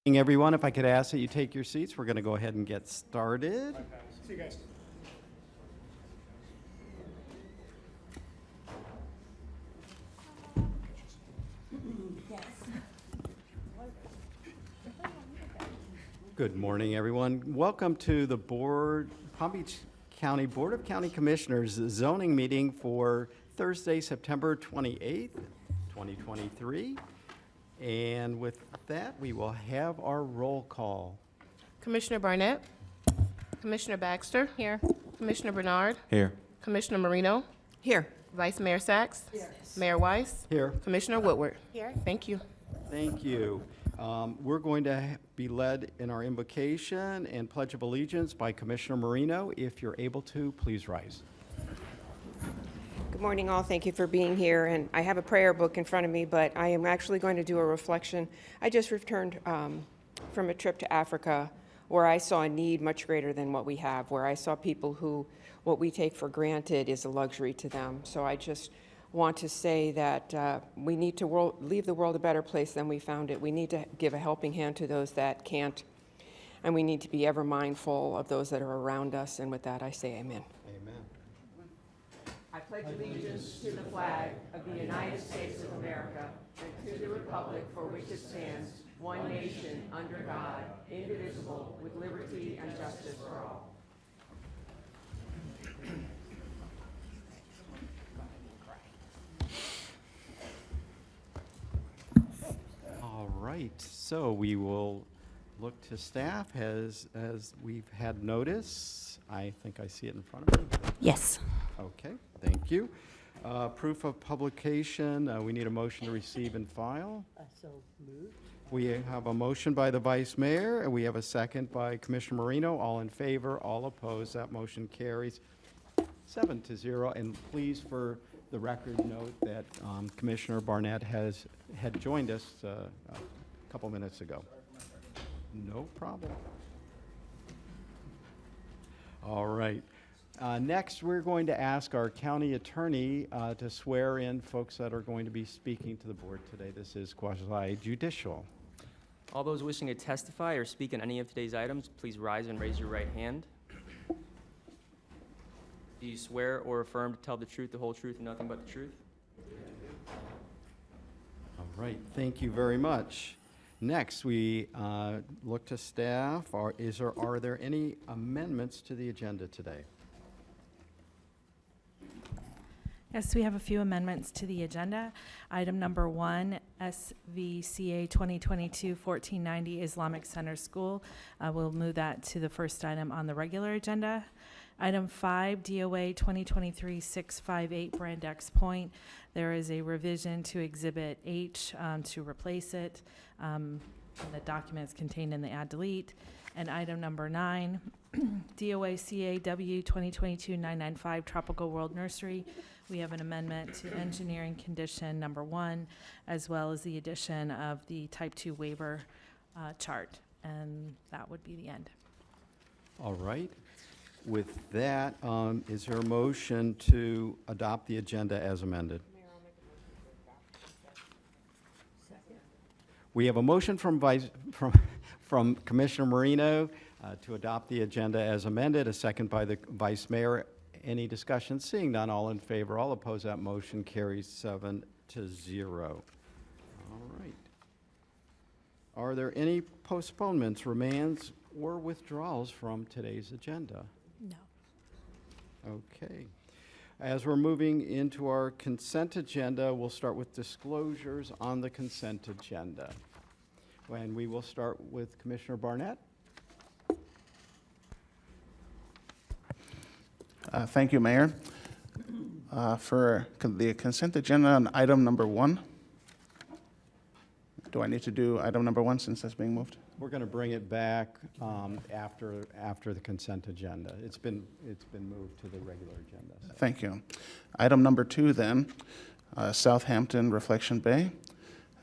Everyone, if I could ask that you take your seats, we're going to go ahead and get started. See you guys. Good morning, everyone. Welcome to the Palm Beach County Board of County Commissioners zoning meeting for Thursday, September 28th, 2023. And with that, we will have our roll call. Commissioner Barnett. Commissioner Baxter. Here. Commissioner Bernard. Here. Commissioner Marino. Here. Vice Mayor Sachs. Mayor Weiss. Here. Commissioner Woodward. Here. Thank you. Thank you. We're going to be led in our invocation and Pledge of Allegiance by Commissioner Marino. If you're able to, please rise. Good morning, all. Thank you for being here. And I have a prayer book in front of me, but I am actually going to do a reflection. I just returned from a trip to Africa where I saw a need much greater than what we have, where I saw people who what we take for granted is a luxury to them. So I just want to say that we need to leave the world a better place than we found it. We need to give a helping hand to those that can't, and we need to be ever mindful of those that are around us. And with that, I say amen. Amen. I pledge allegiance to the flag of the United States of America and to the republic for which it stands, one nation, under God, indivisible, with liberty and justice for all. All right, so we will look to staff as we've had notice. I think I see it in front of me. Yes. Okay, thank you. Proof of publication, we need a motion to receive and file. So moved. We have a motion by the Vice Mayor, and we have a second by Commissioner Marino. All in favor, all opposed, that motion carries 7-0. And please, for the record, note that Commissioner Barnett had joined us a couple minutes ago. No problem. All right. Next, we're going to ask our county attorney to swear in folks that are going to be speaking to the board today. This is quasi-judicial. All those wishing to testify or speak on any of today's items, please rise and raise your right hand. Do you swear or affirm to tell the truth, the whole truth, and nothing but the truth? All right, thank you very much. Next, we look to staff. Are there any amendments to the agenda today? Yes, we have a few amendments to the agenda. Item number 1, SVCA 2022-1490 Islamic Center School. We'll move that to the first item on the regular agenda. Item 5, DOA 2023-658 Brand X Point. There is a revision to Exhibit H to replace it. The document is contained in the add delete. And item number 9, DOA CAW 2022-995 Tropical World Nursery. We have an amendment to engineering condition number 1, as well as the addition of the type 2 waiver chart. And that would be the end. All right. With that, is there a motion to adopt the agenda as amended? We have a motion from Commissioner Marino to adopt the agenda as amended, a second by the Vice Mayor. Any discussion? Seeing none, all in favor, all opposed, that motion carries 7-0. All right. Are there any postponements, remands, or withdrawals from today's agenda? No. Okay. As we're moving into our consent agenda, we'll start with disclosures on the consent agenda. And we will start with Commissioner Barnett. Thank you, Mayor. For the consent agenda on item number 1, do I need to do item number 1 since that's being moved? We're going to bring it back after the consent agenda. It's been moved to the regular agenda. So. Thank you. Item number 2 then, Southampton Reflection Bay.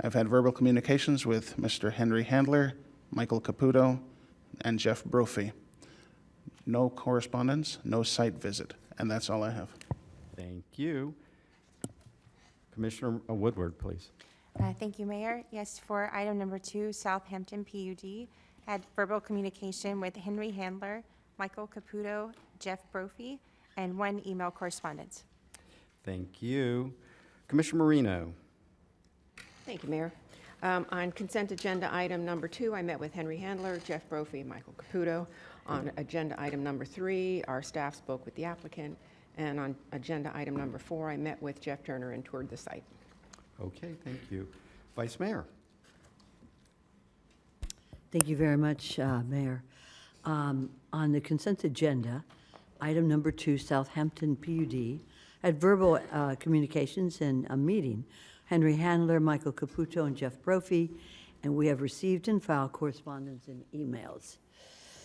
I've had verbal communications with Mr. Henry Handler, Michael Caputo, and Jeff Brophy. No correspondence, no site visit, and that's all I have. Thank you. Commissioner Woodward, please. Thank you, Mayor. Yes, for item number 2, Southampton PUD, had verbal communication with Henry Handler, Michael Caputo, Jeff Brophy, and 1 email correspondence. Thank you. Commissioner Marino. Thank you, Mayor. On consent agenda item number 2, I met with Henry Handler, Jeff Brophy, and Michael Caputo. On agenda item number 3, our staff spoke with the applicant. And on agenda item number 4, I met with Jeff Turner and toured the site. Okay, thank you. Vice Mayor. Thank you very much, Mayor. On the consent agenda, item number 2, Southampton PUD, had verbal communications and a meeting. Henry Handler, Michael Caputo, and Jeff Brophy, and we have received and filed correspondence and emails.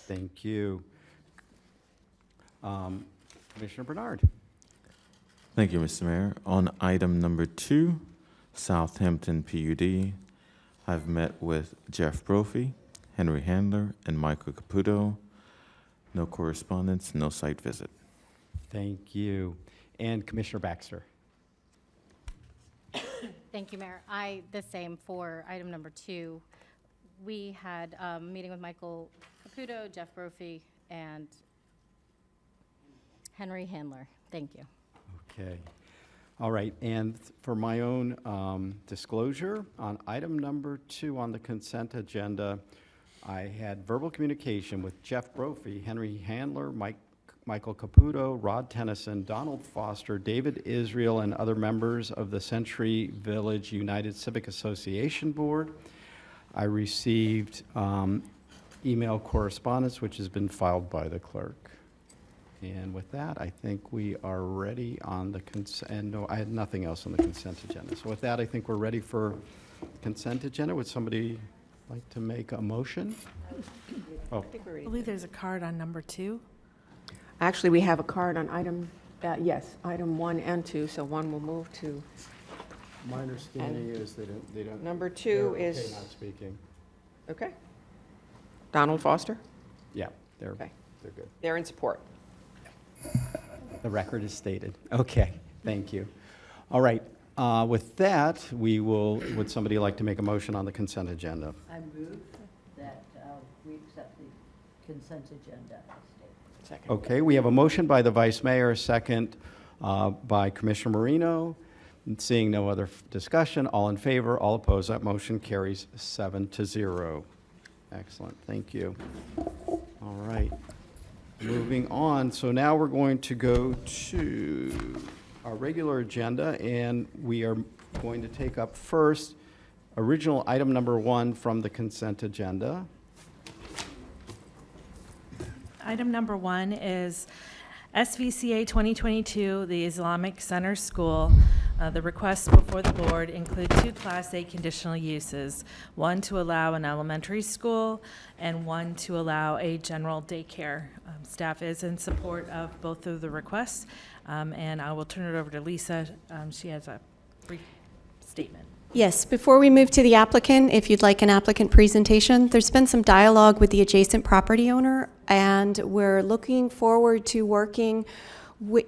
Thank you. Commissioner Bernard. Thank you, Mr. Mayor. On item number 2, Southampton PUD, I've met with Jeff Brophy, Henry Handler, and Michael Caputo. No correspondence, no site visit. Thank you. And Commissioner Baxter. Thank you, Mayor. The same for item number 2. We had a meeting with Michael Caputo, Jeff Brophy, and Henry Handler. Thank you. Okay. All right, and for my own disclosure, on item number 2 on the consent agenda, I had verbal communication with Jeff Brophy, Henry Handler, Michael Caputo, Rod Tennyson, Donald Foster, David Israel, and other members of the Century Village United Civic Association Board. I received email correspondence, which has been filed by the clerk. And with that, I think we are ready on the consent, and no, I had nothing else on the consent agenda. So with that, I think we're ready for consent agenda. Would somebody like to make a motion? Oh, I think we're I ready. believe there's a card on number 2. Actually, we have a card on item, yes, item 1 and 2, so 1 will move to, my understanding is they don't. number 2 they're okay is, not speaking. okay. Donald Foster, Yeah, they're Okay. good. they're in support. The record is stated. Okay, thank you. All right, with that, would somebody like to make a motion on the consent agenda? I move that we accept the consent agenda as stated. Second. Okay, we have a motion by the Vice Mayor, a second by Commissioner Marino. Seeing no other discussion, all in favor, all opposed, that motion carries 7-0. Excellent, thank you. All right, moving on. So now we're going to go to our regular agenda, and we are going to take up first original item number 1 from the consent agenda. Item number 1 is SVCA 2022, the Islamic Center School. The requests before the board include 2 Class A conditional uses, 1 to allow an elementary school and 1 to allow a general daycare. Staff is in support of both of the requests, and I will turn it over to Lisa. She has a brief statement. Yes, before we move to the applicant, if you'd like an applicant presentation, there's been some dialogue with the adjacent property owner, and we're looking forward to working.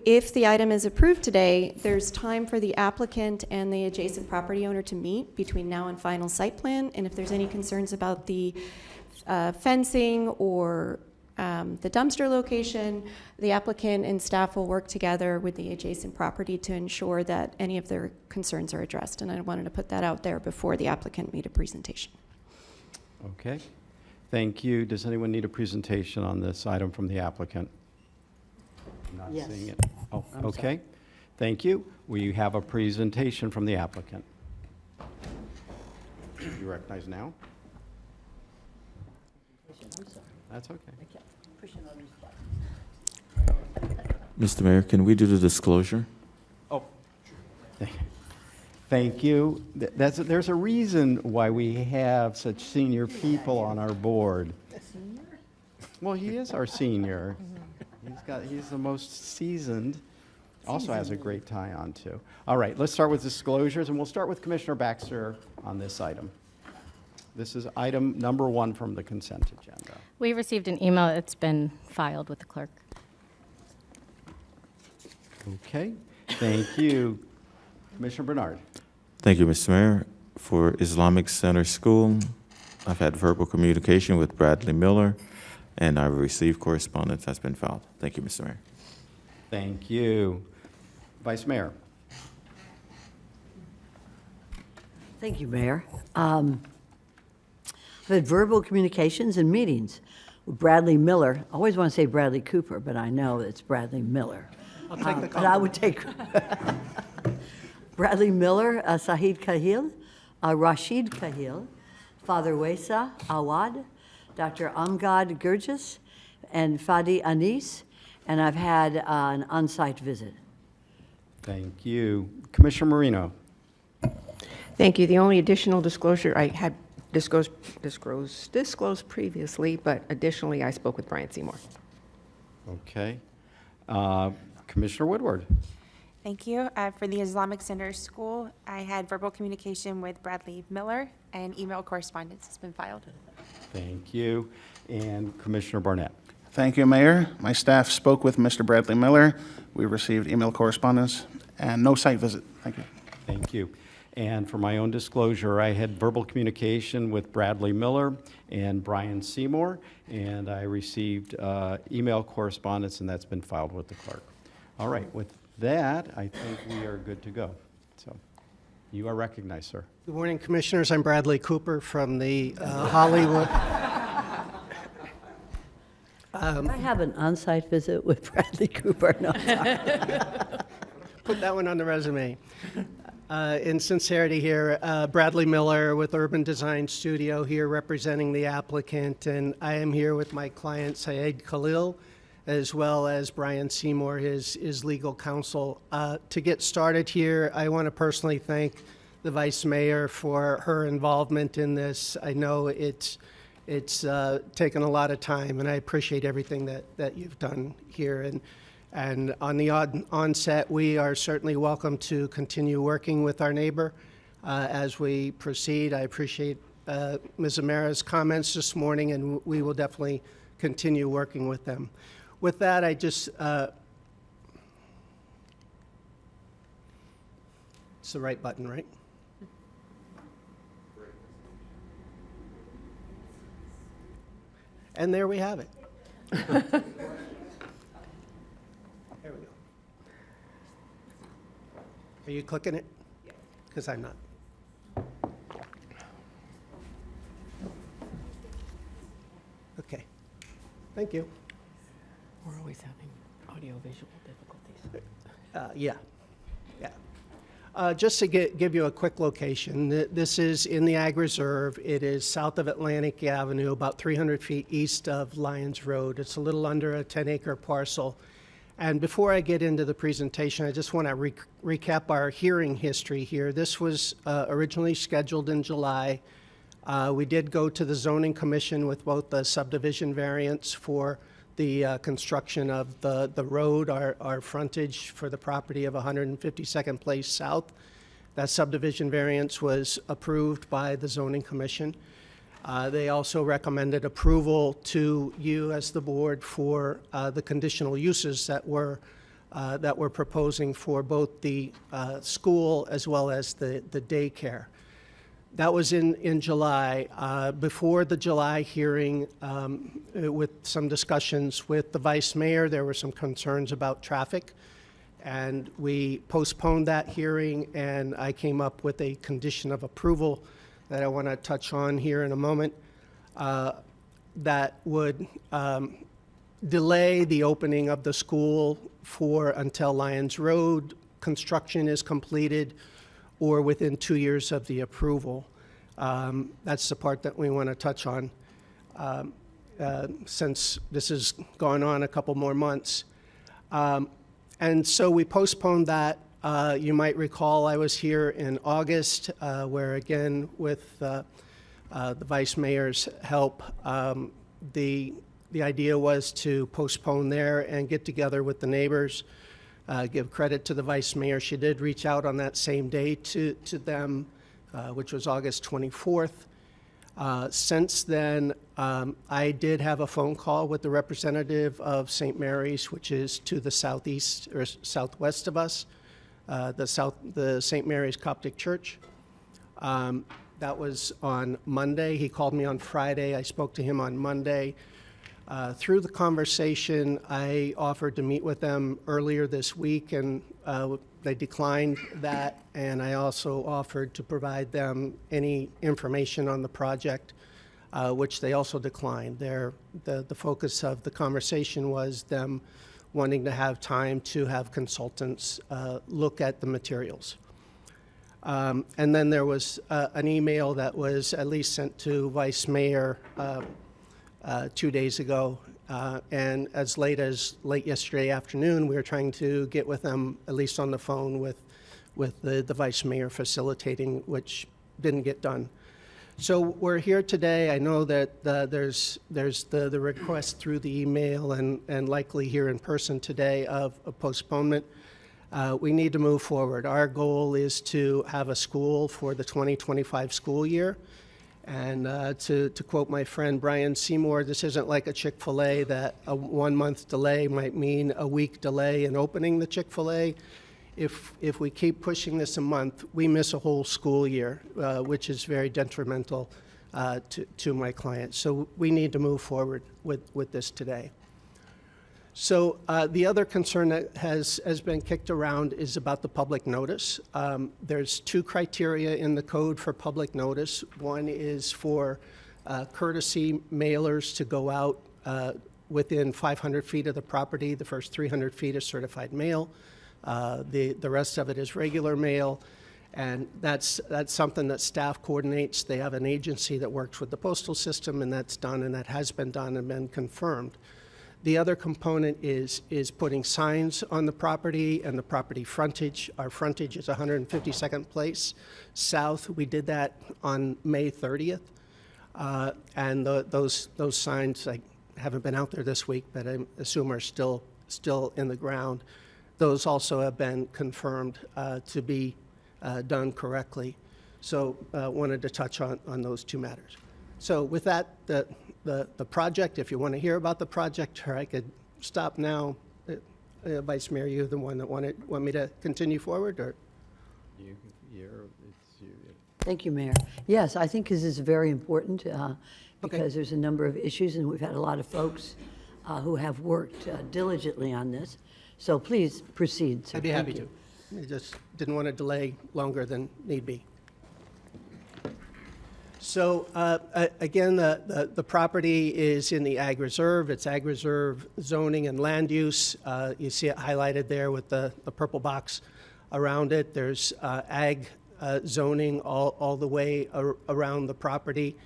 If the item is approved today, there's time for the applicant and the adjacent property owner to meet between now and final site plan, and if there's any concerns about the fencing or the dumpster location, the applicant and staff will work together with the adjacent property to ensure that any of their concerns are addressed. And I wanted to put that out there before the applicant made a presentation. Okay, thank you. Does anyone need a presentation on this item from the applicant? Not Yes. seeing it. Oh, I'm okay. sorry. Thank you. We have a presentation from the applicant. You recognize now? I'm sorry, That's okay. I kept pushing on these buttons. Mr. Mayor, can we do the disclosure? Oh, thank you. There's a reason why we have such senior people on our board. Well, he is our senior. He's the most seasoned. Also has a great tie on, too. All right, let's start with disclosures, and we'll start with Commissioner Baxter on this item. This is item number 1 from the consent agenda. We received an email. It's been filed with the clerk. Okay, thank you. Commissioner Bernard. Thank you, Mr. Mayor. for Islamic Center School, I've had verbal communication with Bradley Miller, and I've received correspondence that's been filed. Thank you, Mr. Mayor. Thank you. Vice Mayor. Thank you, Mayor. I've had verbal communications and meetings with Bradley Miller. I always want to say Bradley Cooper, but I know it's Bradley Miller. I'll take the But I would take Bradley Miller, Sahid Kahil, Rashid Kahil, Father Wesa Awad, Dr. Amgad Gurgis, and Fadi Anis, and I've had an on-site visit. Thank you. Commissioner Marino. Thank you. The only additional disclosure I had disclosed previously, but additionally, I spoke with Brian Seymour. Okay. Commissioner Woodward. Thank you. For the Islamic Center School, I had verbal communication with Bradley Miller, and email correspondence has been filed. Thank you. And Commissioner Barnett. Thank you, Mayor. My staff spoke with Mr. Bradley Miller. We received email correspondence and no site visit. Thank you. Thank you. And for my own disclosure, I had verbal communication with Bradley Miller and Brian Seymour, and I received email correspondence, and that's been filed with the clerk. All right, with that, I think we are good to go. So you are recognized, sir. Good morning, Commissioners. I'm Bradley Cooper from the Hollywood. I have an on-site visit with Bradley Cooper. No, sorry. Put that one on the resume. In sincerity here, Bradley Miller with Urban Design Studio here representing the applicant, and I am here with my client Syed Khalil, as well as Brian Seymour, his legal counsel. To get started here, I want to personally thank the Vice Mayor for her involvement in this. I know it's taken a lot of time, and I appreciate everything that you've done here. And on the onset, we are certainly welcome to continue working with our neighbor as we proceed. I appreciate Ms. Amara's comments this morning, and we will definitely continue working with them. With that, I just, it's the right button, right? And there we have it. There we go. Are you clicking it? Because I'm not. Okay. Thank you. We're always having audiovisual difficulties. Yeah. Just to give you a quick location, this is in the Ag Reserve. It is south of Atlantic Avenue, about 300 feet east of Lyons Road. It's a little under a 10-acre parcel. And before I get into the presentation, I just want to recap our hearing history here. This was originally scheduled in July. We did go to the Zoning Commission with both the subdivision variance for the construction of the road, our frontage for the property of 152nd Place South. That subdivision variance was approved by the Zoning Commission. They also recommended approval to you as the board for the conditional uses that we're proposing for both the school as well as the daycare. That was in July. Before the July hearing, with some discussions with the Vice Mayor, there were some concerns about traffic, and we postponed that hearing, and I came up with a condition of approval that I want to touch on here in a moment, that would delay the opening of the school until Lyons Road construction is completed, or within 2 years of the approval. That's the part that we want to touch on, since this has gone on a couple more months. And so we postponed that. You might recall I was here in August, where again, with the Vice Mayor's help, the idea was to postpone there and get together with the neighbors. Give credit to the Vice Mayor. She did reach out on that same day to them, which was August 24th. Since then, I did have a phone call with the representative of St. Mary's, which is to the southeast or southwest of us, the St. Mary's Coptic Church. That was on Monday. He called me on Friday. I spoke to him on Monday. Through the conversation, I offered to meet with them earlier this week, and they declined that. And I also offered to provide them any information on the project, which they also declined. The focus of the conversation was them wanting to have time to have consultants look at the materials. And then there was an email that was at least sent to Vice Mayor 2 days ago. And as late yesterday afternoon, we were trying to get with them, at least on the phone, with the Vice Mayor facilitating, which didn't get done. So we're here today. I know that there's the request through the email and likely here in person today of a postponement. We need to move forward. Our goal is to have a school for the 2025 school year. And to quote my friend Brian Seymour, this isn't like a Chick-fil-A that a 1 month delay might mean a week delay in opening the Chick-fil-A. If we keep pushing this a month, we miss a whole school year, which is very detrimental to my clients. So we need to move forward with this today. So the other concern that has been kicked around is about the public notice. There's 2 criteria in the code for public notice. One is for courtesy mailers to go out within 500 feet of the property. The first 300 feet is certified mail. The rest of it is regular mail. And that's something that staff coordinates. They have an agency that works with the postal system, and that's done, and that has been done and been confirmed. The other component is putting signs on the property and the property frontage. Our frontage is 152nd Place South. We did that on May 30th. And those signs, I haven't been out there this week, but I assume are still in the ground. Those also have been confirmed to be done correctly. So wanted to touch on those 2 matters. So with that, the project, if you want to hear about the project, or I could stop now. Vice Mayor, you're the one that want me to continue forward, or? Thank you, Mayor. Yes, I think this is very important because there's a number of issues, and we've had a lot of folks who have worked diligently on this. So please proceed, sir. I'd be happy to. I just didn't want to delay longer than need be. So again, the property is in the Ag Reserve. It's Ag Reserve zoning and land use. You see it highlighted there with the purple box around it. There's ag zoning all the way around the property.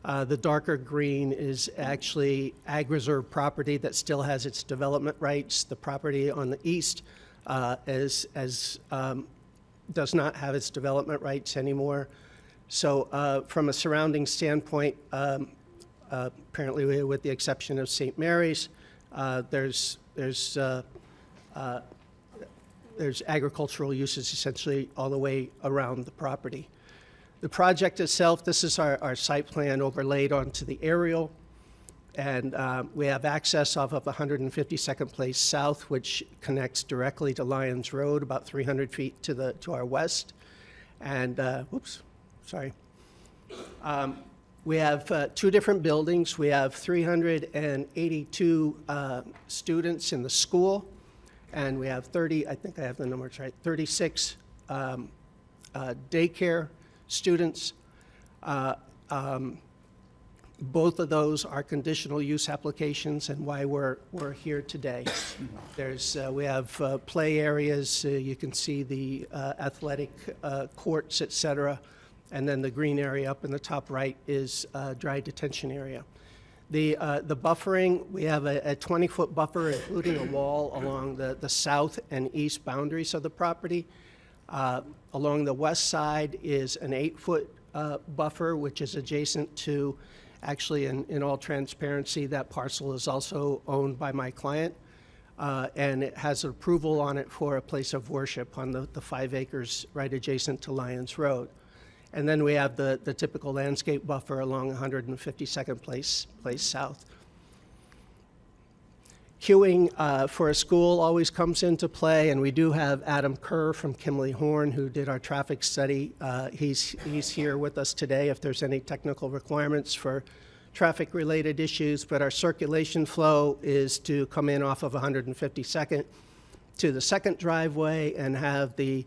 The darker green is actually Ag Reserve property that still has its development rights. The property on the east does not have its development rights anymore. So from a surrounding standpoint, apparently with the exception of St. Mary's, there's agricultural uses essentially all the way around the property. The project itself, this is our site plan overlaid onto the aerial. And we have access off of 152nd Place South, which connects directly to Lyons Road, about 300 feet to our west. And, we have 2 different buildings. We have 382 students in the school, and we have 36 daycare students. Both of those are conditional use applications, and why we're here today. We have play areas. You can see the athletic courts, et cetera. And then the green area up in the top right is dry detention area. The buffering, we have a 20-foot buffer, including a wall along the south and east boundaries of the property. Along the west side is an 8-foot buffer, which is adjacent to, actually, in all transparency, that parcel is also owned by my client. And it has approval on it for a place of worship on the 5 acres right adjacent to Lyons Road. And then we have the typical landscape buffer along 152nd Place South. Queuing for a school always comes into play, and we do have Adam Kerr from Kimley Horn, who did our traffic study. He's here with us today if there's any technical requirements for traffic-related issues, but our circulation flow is to come in off of 152nd to the second driveway and have the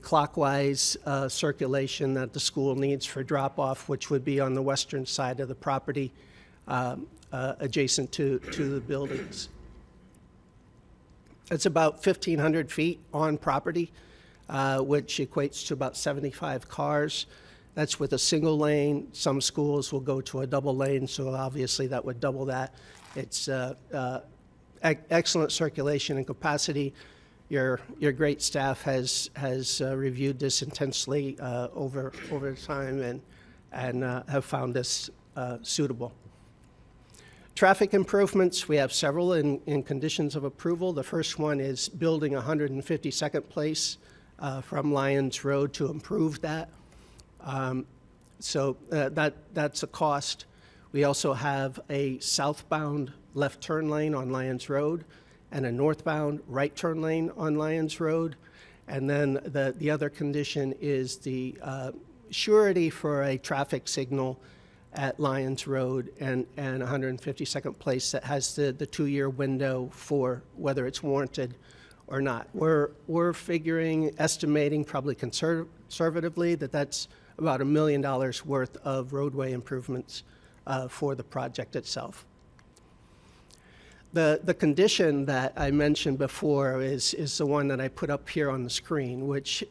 clockwise circulation that the school needs for drop-off, which would be on the western side of the property, adjacent to the buildings. It's about 1,500 feet on property, which equates to about 75 cars. That's with a single lane. Some schools will go to a double lane, so obviously that would double that. It's excellent circulation and capacity. Your great staff has reviewed this intensely over time and have found this suitable. Traffic improvements, we have several in conditions of approval. The first one is building 152nd Place from Lyons Road to improve that. That's a cost. We also have a southbound left turn lane on Lyons Road and a northbound right turn lane on Lyons Road. And then the other condition is the surety for a traffic signal at Lyons Road and 152nd Place that has the 2-year window for whether it's warranted or not. We're estimating probably conservatively that's about $1 million worth of roadway improvements for the project itself. The condition that I mentioned before is the one that I put up here on the screen, which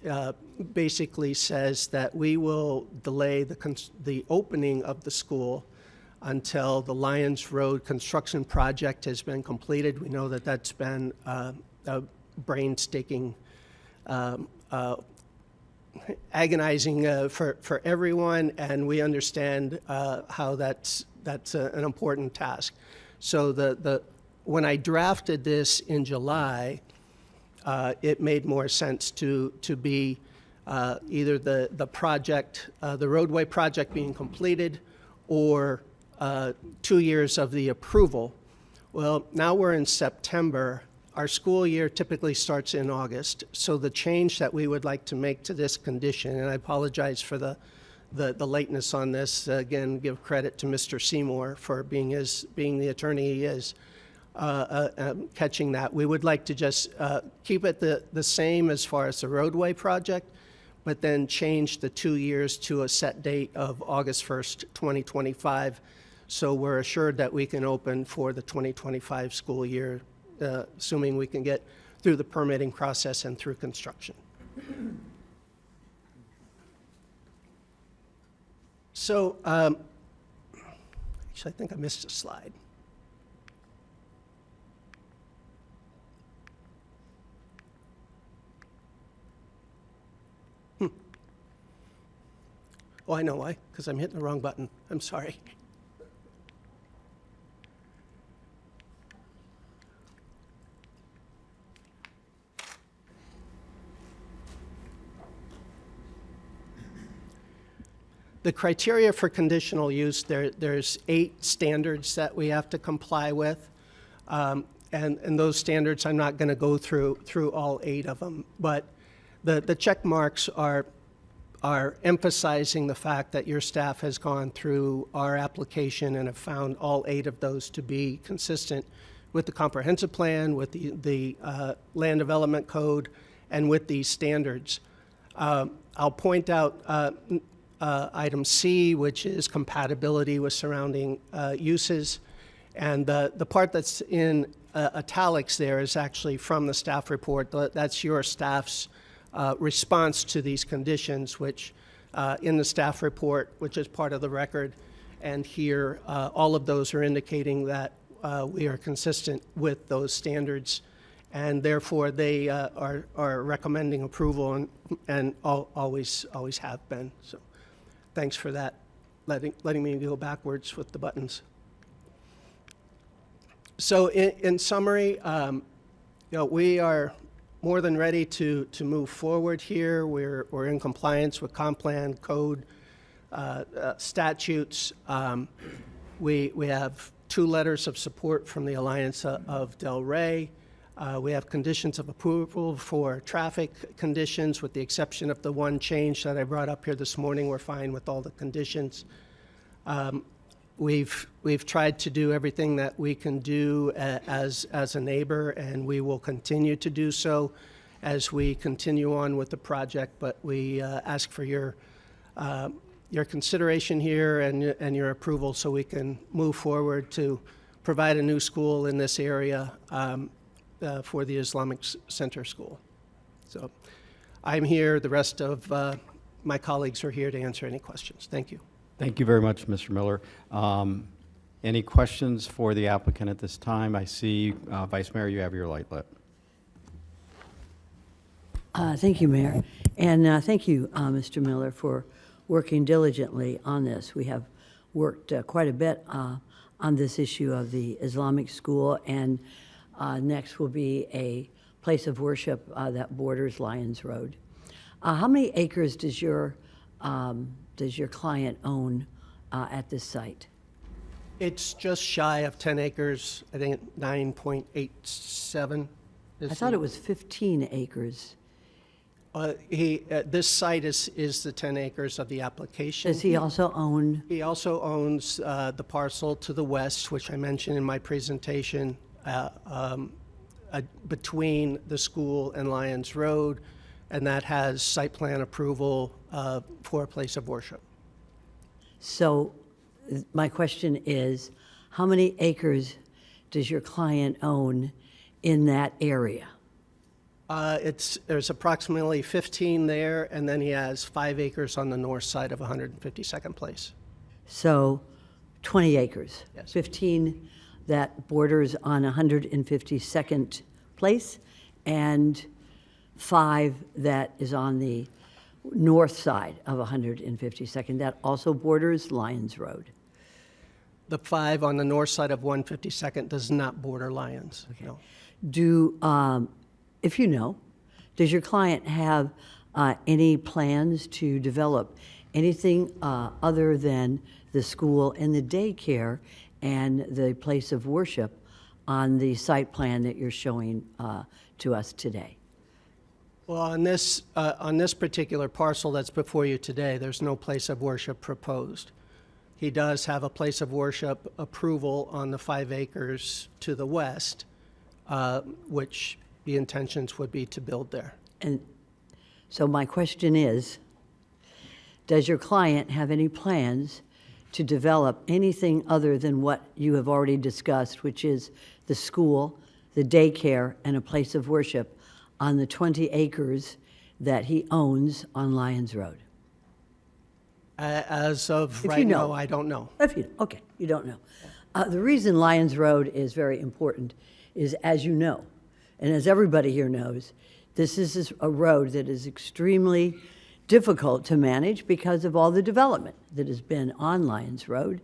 basically says that we will delay the opening of the school until the Lyons Road construction project has been completed. We know that that's been a brain-sticking, agonizing for everyone, and we understand how that's an important task. So when I drafted this in July, it made more sense to be either the project, the roadway project being completed, or 2 years of the approval. Well, now we're in September. Our school year typically starts in August, so the change that we would like to make to this condition, and I apologize for the lateness on this, again, give credit to Mr. Seymour for being the attorney he is, catching that. We would like to just keep it the same as far as the roadway project, but then change the 2 years to a set date of August 1st, 2025, so we're assured that we can open for the 2025 school year, assuming we can get through the permitting process and through construction. So, actually, I think I missed a slide. Oh, I know why, because I'm hitting the wrong button. I'm sorry. The criteria for conditional use, there's 8 standards that we have to comply with. And those standards, I'm not going to go through all 8 of them, but the check marks are emphasizing the fact that your staff has gone through our application and have found all 8 of those to be consistent with the comprehensive plan, with the land development code, and with these standards. I'll point out item C, which is compatibility with surrounding uses. And the part that's in italics there is actually from the staff report. That's your staff's response to these conditions, which in the staff report, which is part of the record, and here, all of those are indicating that we are consistent with those standards, and therefore they are recommending approval and always have been. So thanks for that, letting me go backwards with the buttons. So in summary, we are more than ready to move forward here. We're in compliance with comp plan, code, statutes. We have 2 letters of support from the Alliance of Del Rey. We have conditions of approval for traffic conditions, with the exception of the one change that I brought up here this morning. We're fine with all the conditions. We've tried to do everything that we can do as a neighbor, and we will continue to do so as we continue on with the project. But we ask for your consideration here and your approval so we can move forward to provide a new school in this area for the Islamic Center School. So I'm here. The rest of my colleagues are here to answer any questions. Thank you. Thank you very much, Mr. Miller. Any questions for the applicant at this time? I see, Vice Mayor, you have your light lit. Thank you, Mayor. And thank you, Mr. Miller, for working diligently on this. We have worked quite a bit on this issue of the Islamic school, and next will be a place of worship that borders Lyons Road. How many acres does your client own at this site? It's just shy of 10 acres, I think 9.87. I thought it was 15 acres. This site is the 10 acres of the application. Does he also own? He also owns the parcel to the west, which I mentioned in my presentation, between the school and Lyons Road, and that has site plan approval for a place of worship. So my question is, how many acres does your client own in that area? There's approximately 15 there, and then he has 5 acres on the north side of 152nd Place. So 20 acres? Yes. 15 that borders on 152nd Place, and 5 that is on the north side of 152nd. That also borders Lyons Road. The 5 on the north side of 152nd does not border Lyons. Okay. No. If you know, does your client have any plans to develop anything other than the school and the daycare and the place of worship on the site plan that you're showing to us today? Well, on this particular parcel that's before you today, there's no place of worship proposed. He does have a place of worship approval on the 5 acres to the west, which the intentions would be to build there. And so my question is, does your client have any plans to develop anything other than what you have already discussed, which is the school, the daycare, and a place of worship on the 20 acres that he owns on Lyons Road? As of If right you know. now, I don't know. Okay, you don't know. The reason Lyons Road is very important is, as you know, and as everybody here knows, this is a road that is extremely difficult to manage because of all the development that has been on Lyons Road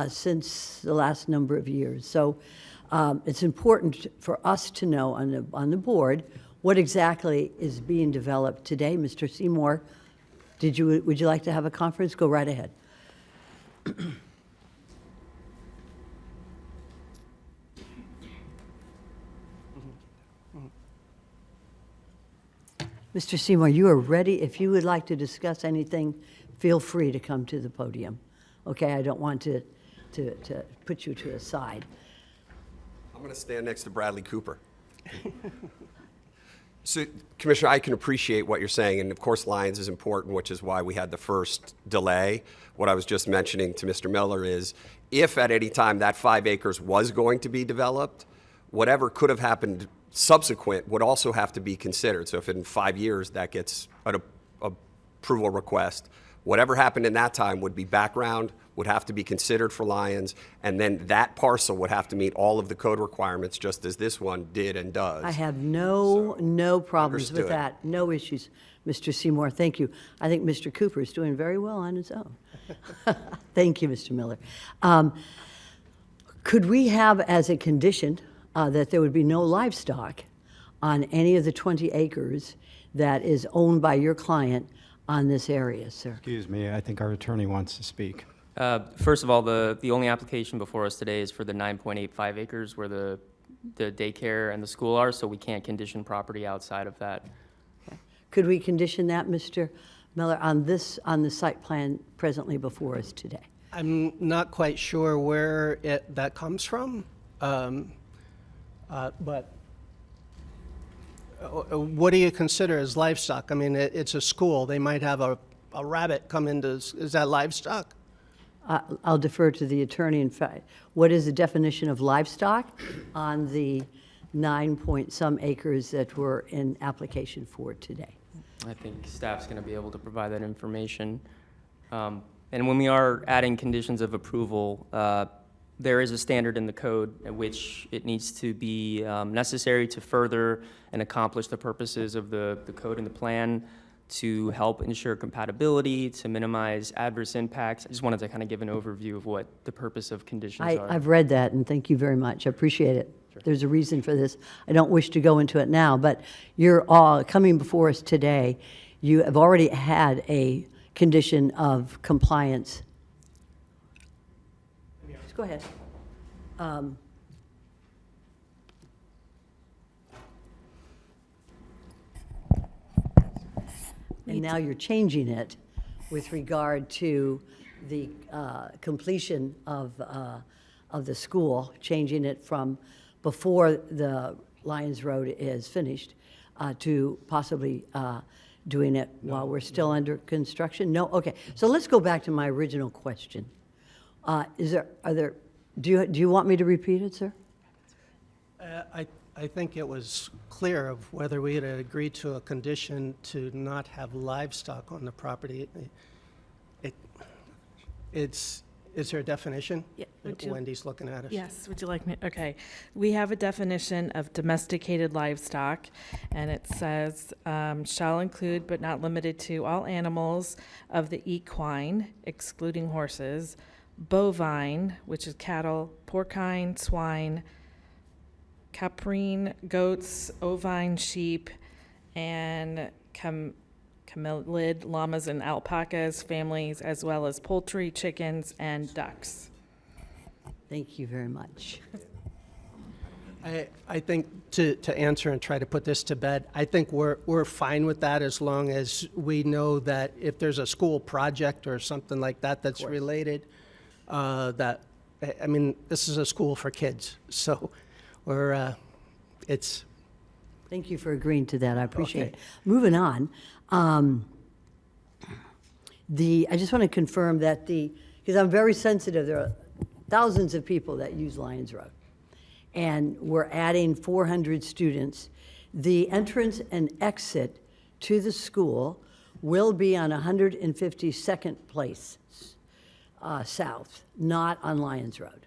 since the last number of years. So it's important for us to know on the board what exactly is being developed today. Mr. Seymour, would you like to have a conference? Go right ahead. Mr. Seymour, you are ready. If you would like to discuss anything, feel free to come to the podium. Okay, I don't want to put you to a side. I'm going to stand next to Bradley Cooper. So, Commissioner, I can appreciate what you're saying, and of course Lyons is important, which is why we had the first delay. What I was just mentioning to Mr. Miller is, if at any time that 5 acres was going to be developed, whatever could have happened subsequent would also have to be considered. So if in 5 years that gets an approval request, whatever happened in that time would be background, would have to be considered for Lyons, and then that parcel would have to meet all of the code requirements, just as this one did and does. I have no problems with understood. that, no issues. Mr. Seymour, thank you. I think Mr. Cooper is doing very well on his own. Thank you, Mr. Miller. Could we have as a condition that there would be no livestock on any of the 20 acres that is owned by your client on this area, sir? Excuse me, I think our attorney wants to speak. First of all, the only application before us today is for the 9.85 acres where the daycare and the school are, so we can't condition property outside of that. Could we condition that, Mr. Miller, on the site plan presently before us today? I'm not quite sure where that comes from, but what do you consider as livestock? I mean, it's a school. They might have a rabbit come into, is that livestock? I'll defer to the attorney. In fact, what is the definition of livestock on the 9-point-some acres that we're in application for today? I think staff's going to be able to provide that information. And when we are adding conditions of approval, there is a standard in the code at which it needs to be necessary to further and accomplish the purposes of the code and the plan, to help ensure compatibility, to minimize adverse impacts. I just wanted to kind of give an overview of what the purpose of conditions are. I've read that, and thank you very much. I appreciate it. Sure. There's a reason for this. I don't wish to go into it now, but you're all coming before us today. You have already had a condition of compliance. Just go ahead. And now you're changing it with regard to the completion of the school, changing it from before the Lyons Road is finished to possibly doing it while we're still under construction? No? Okay. So let's go back to my original question. Do you want me to repeat it, sir? I think it was clear of whether we had agreed to a condition to not have livestock on the property. Is there a definition? Yeah, would you- Wendy's looking at us. Yes, would you like me, okay. We have a definition of domesticated livestock, and it says, shall include but not limited to all animals of the equine, excluding horses, bovine, which is cattle, porcine, swine, caprine, goats, ovine, sheep, and camelid, llamas and alpacas, families, as well as poultry, chickens, and ducks. Thank you very much. I think to answer and try to put this to bed, I think we're fine with that as long as we know that if there's a school project or something like that that's related, I mean, this is a school for kids, so it's. Thank you for agreeing to that. I appreciate Okay. it. Moving on, I just want to confirm that because I'm very sensitive, there are thousands of people that use Lyons Road, and we're adding 400 students. The entrance and exit to the school will be on 152nd Place South, not on Lyons Road.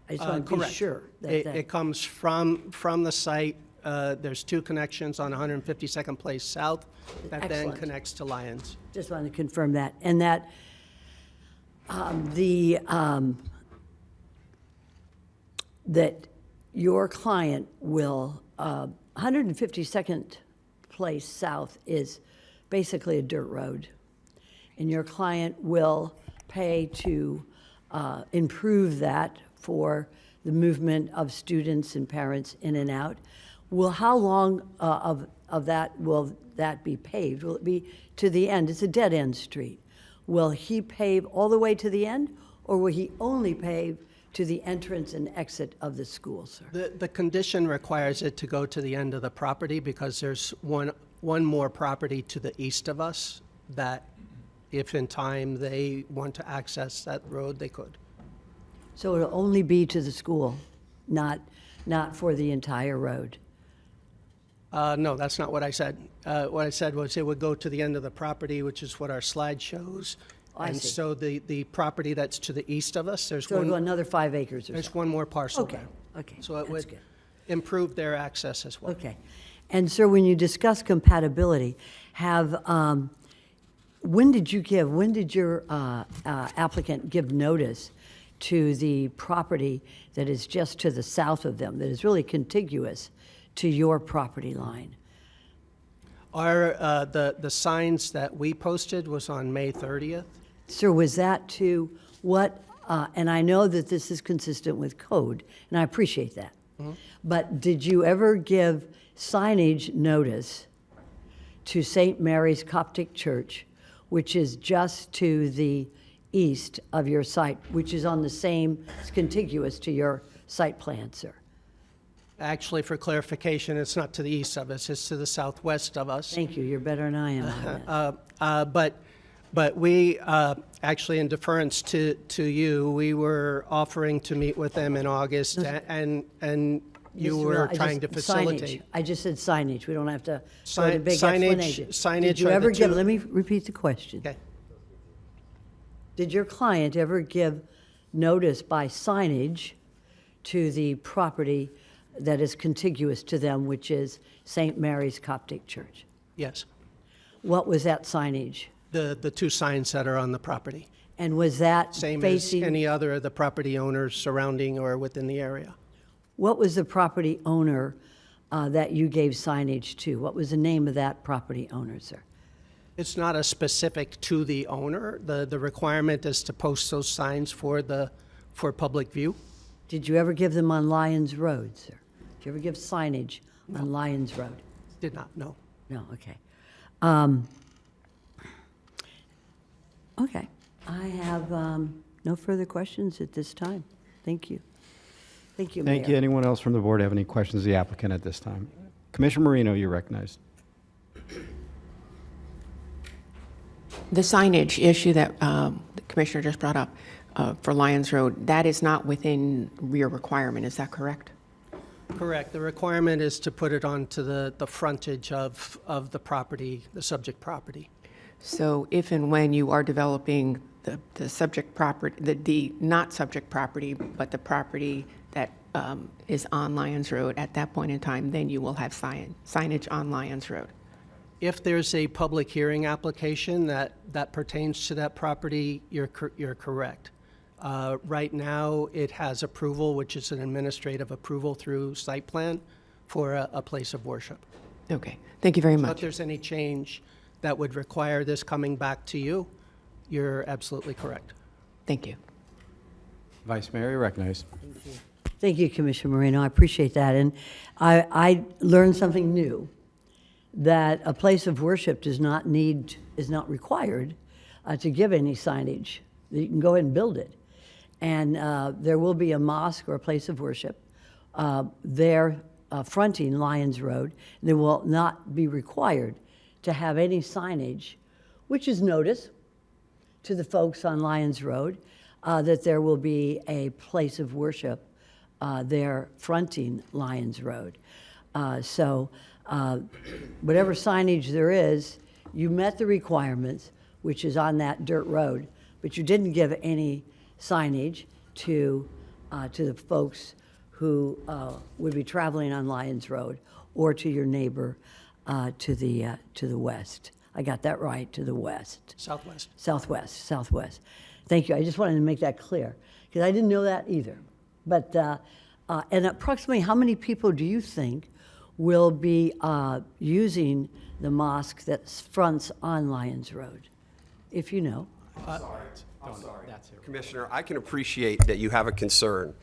I just want to be Correct. sure that It comes from the site. There's two connections on 152nd Place South that then Excellent. connects to Lyons. Just wanted to confirm that. And that that your client will, 152nd Place South is basically a dirt road. And your client will pay to improve that for the movement of students and parents in and out. How long of that will that be paved? Will it be to the end? It's a dead-end street. Will he pave all the way to the end, or will he only pave to the entrance and exit of the school, sir? The condition requires it to go to the end of the property because there's one more property to the east of us that if in time they want to access that road, they could. So it'll only be to the school, not for the entire road? No, that's not what I said. What I said was it would go to the end of the property, which is what our slide shows. I And see. so the property that's to the east of us, So it'll go another 5 acres or there's so? one more parcel Okay, there. okay, So it that's would good. improve their access as well. Okay. And sir, when you discuss compatibility, when did your applicant give notice to the property that is just to the south of them, that is really contiguous to your property line? The signs that we posted was on May 30th. Sir, was that to what, and I know that this is consistent with code, and I appreciate that. But did you ever give signage notice to St. Mary's Coptic Church, which is just to the east of your site, which is on the same, it's contiguous to your site plan, sir? Actually, for clarification, it's not to the east of us, it's to the southwest of us. Thank you, you're better than I am on that. But we, actually in deference to you, we were offering to meet with them in August, and you Mr. were Miller, I trying to just- facilitate. signage. I just said signage, we don't have to go Si- to big signage- explanation. signage Did you are the ever give, two- let me repeat the question. Okay. Did your client ever give notice by signage to the property that is contiguous to them, which is St. Mary's Coptic Church? Yes, What was that signage? the two signs that are on the property, And was that same as facing, any other of the property owners surrounding or within the area. what was the property owner that you gave signage to? What was the name of that property owner, sir? It's not a specific to the owner. The requirement is to post those signs for public view. Did you ever give them on Lyons Road, sir? Did you ever give signage on Lyons Road? Did not, no. No, okay. Okay, I have no further questions at this time. Thank you. Thank you, Mayor. Thank you. Anyone else from the board have any questions of the applicant at this time? Commissioner Marino, you're recognized. The signage issue that the Commissioner just brought up for Lyons Road, that is not within your requirement, is that correct? Correct. The requirement is to put it onto the frontage of the property, the subject property. So if and when you are developing the subject property, the not subject property, but the property that is on Lyons Road, at that point in time, then you will have signage on Lyons Road. If there's a public hearing application that pertains to that property, you're correct. Right now, it has approval, which is an administrative approval through site plan for a place of worship. Okay, thank you very So if much. there's any change that would require this coming back to you, you're absolutely correct. Thank you. Vice Mayor, you're recognized. Thank you, Commissioner Moreno, I appreciate that. And I learned something new, that a place of worship is not required to give any signage. You can go ahead and build it. And there will be a mosque or a place of worship there fronting Lyons Road. They will not be required to have any signage, which is notice to the folks on Lyons Road that there will be a place of worship there fronting Lyons Road. So whatever signage there is, you met the requirements, which is on that dirt road, but you didn't give any signage to the folks who would be traveling on Lyons Road or to your neighbor to the west. I got that right, to the west. Southwest. Southwest. Thank you. I just wanted to make that clear, because I didn't know that either. But, and approximately how many people do you think will be using the mosque that fronts on Lyons Road, if you know? Commissioner, I can appreciate that you have a concern,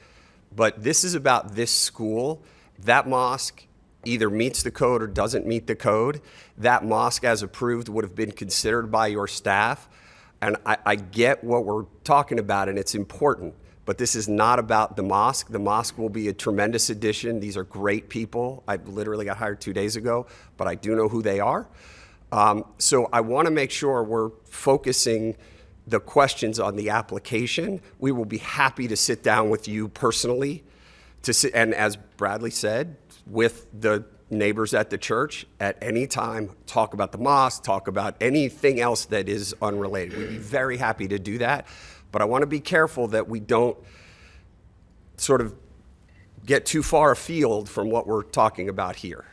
but this is about this school. That mosque either meets the code or doesn't meet the code. That mosque, as approved, would have been considered by your staff. And I get what we're talking about, and it's important, but this is not about the mosque. The mosque will be a tremendous addition. These are great people. I literally got hired 2 days ago, but I do know who they are. So I want to make sure we're focusing the questions on the application. We will be happy to sit down with you personally, and as Bradley said, with the neighbors at the church at any time, talk about the mosque, talk about anything else that is unrelated. We'd be very happy to do that, but I want to be careful that we don't sort of get too far afield from what we're talking about here.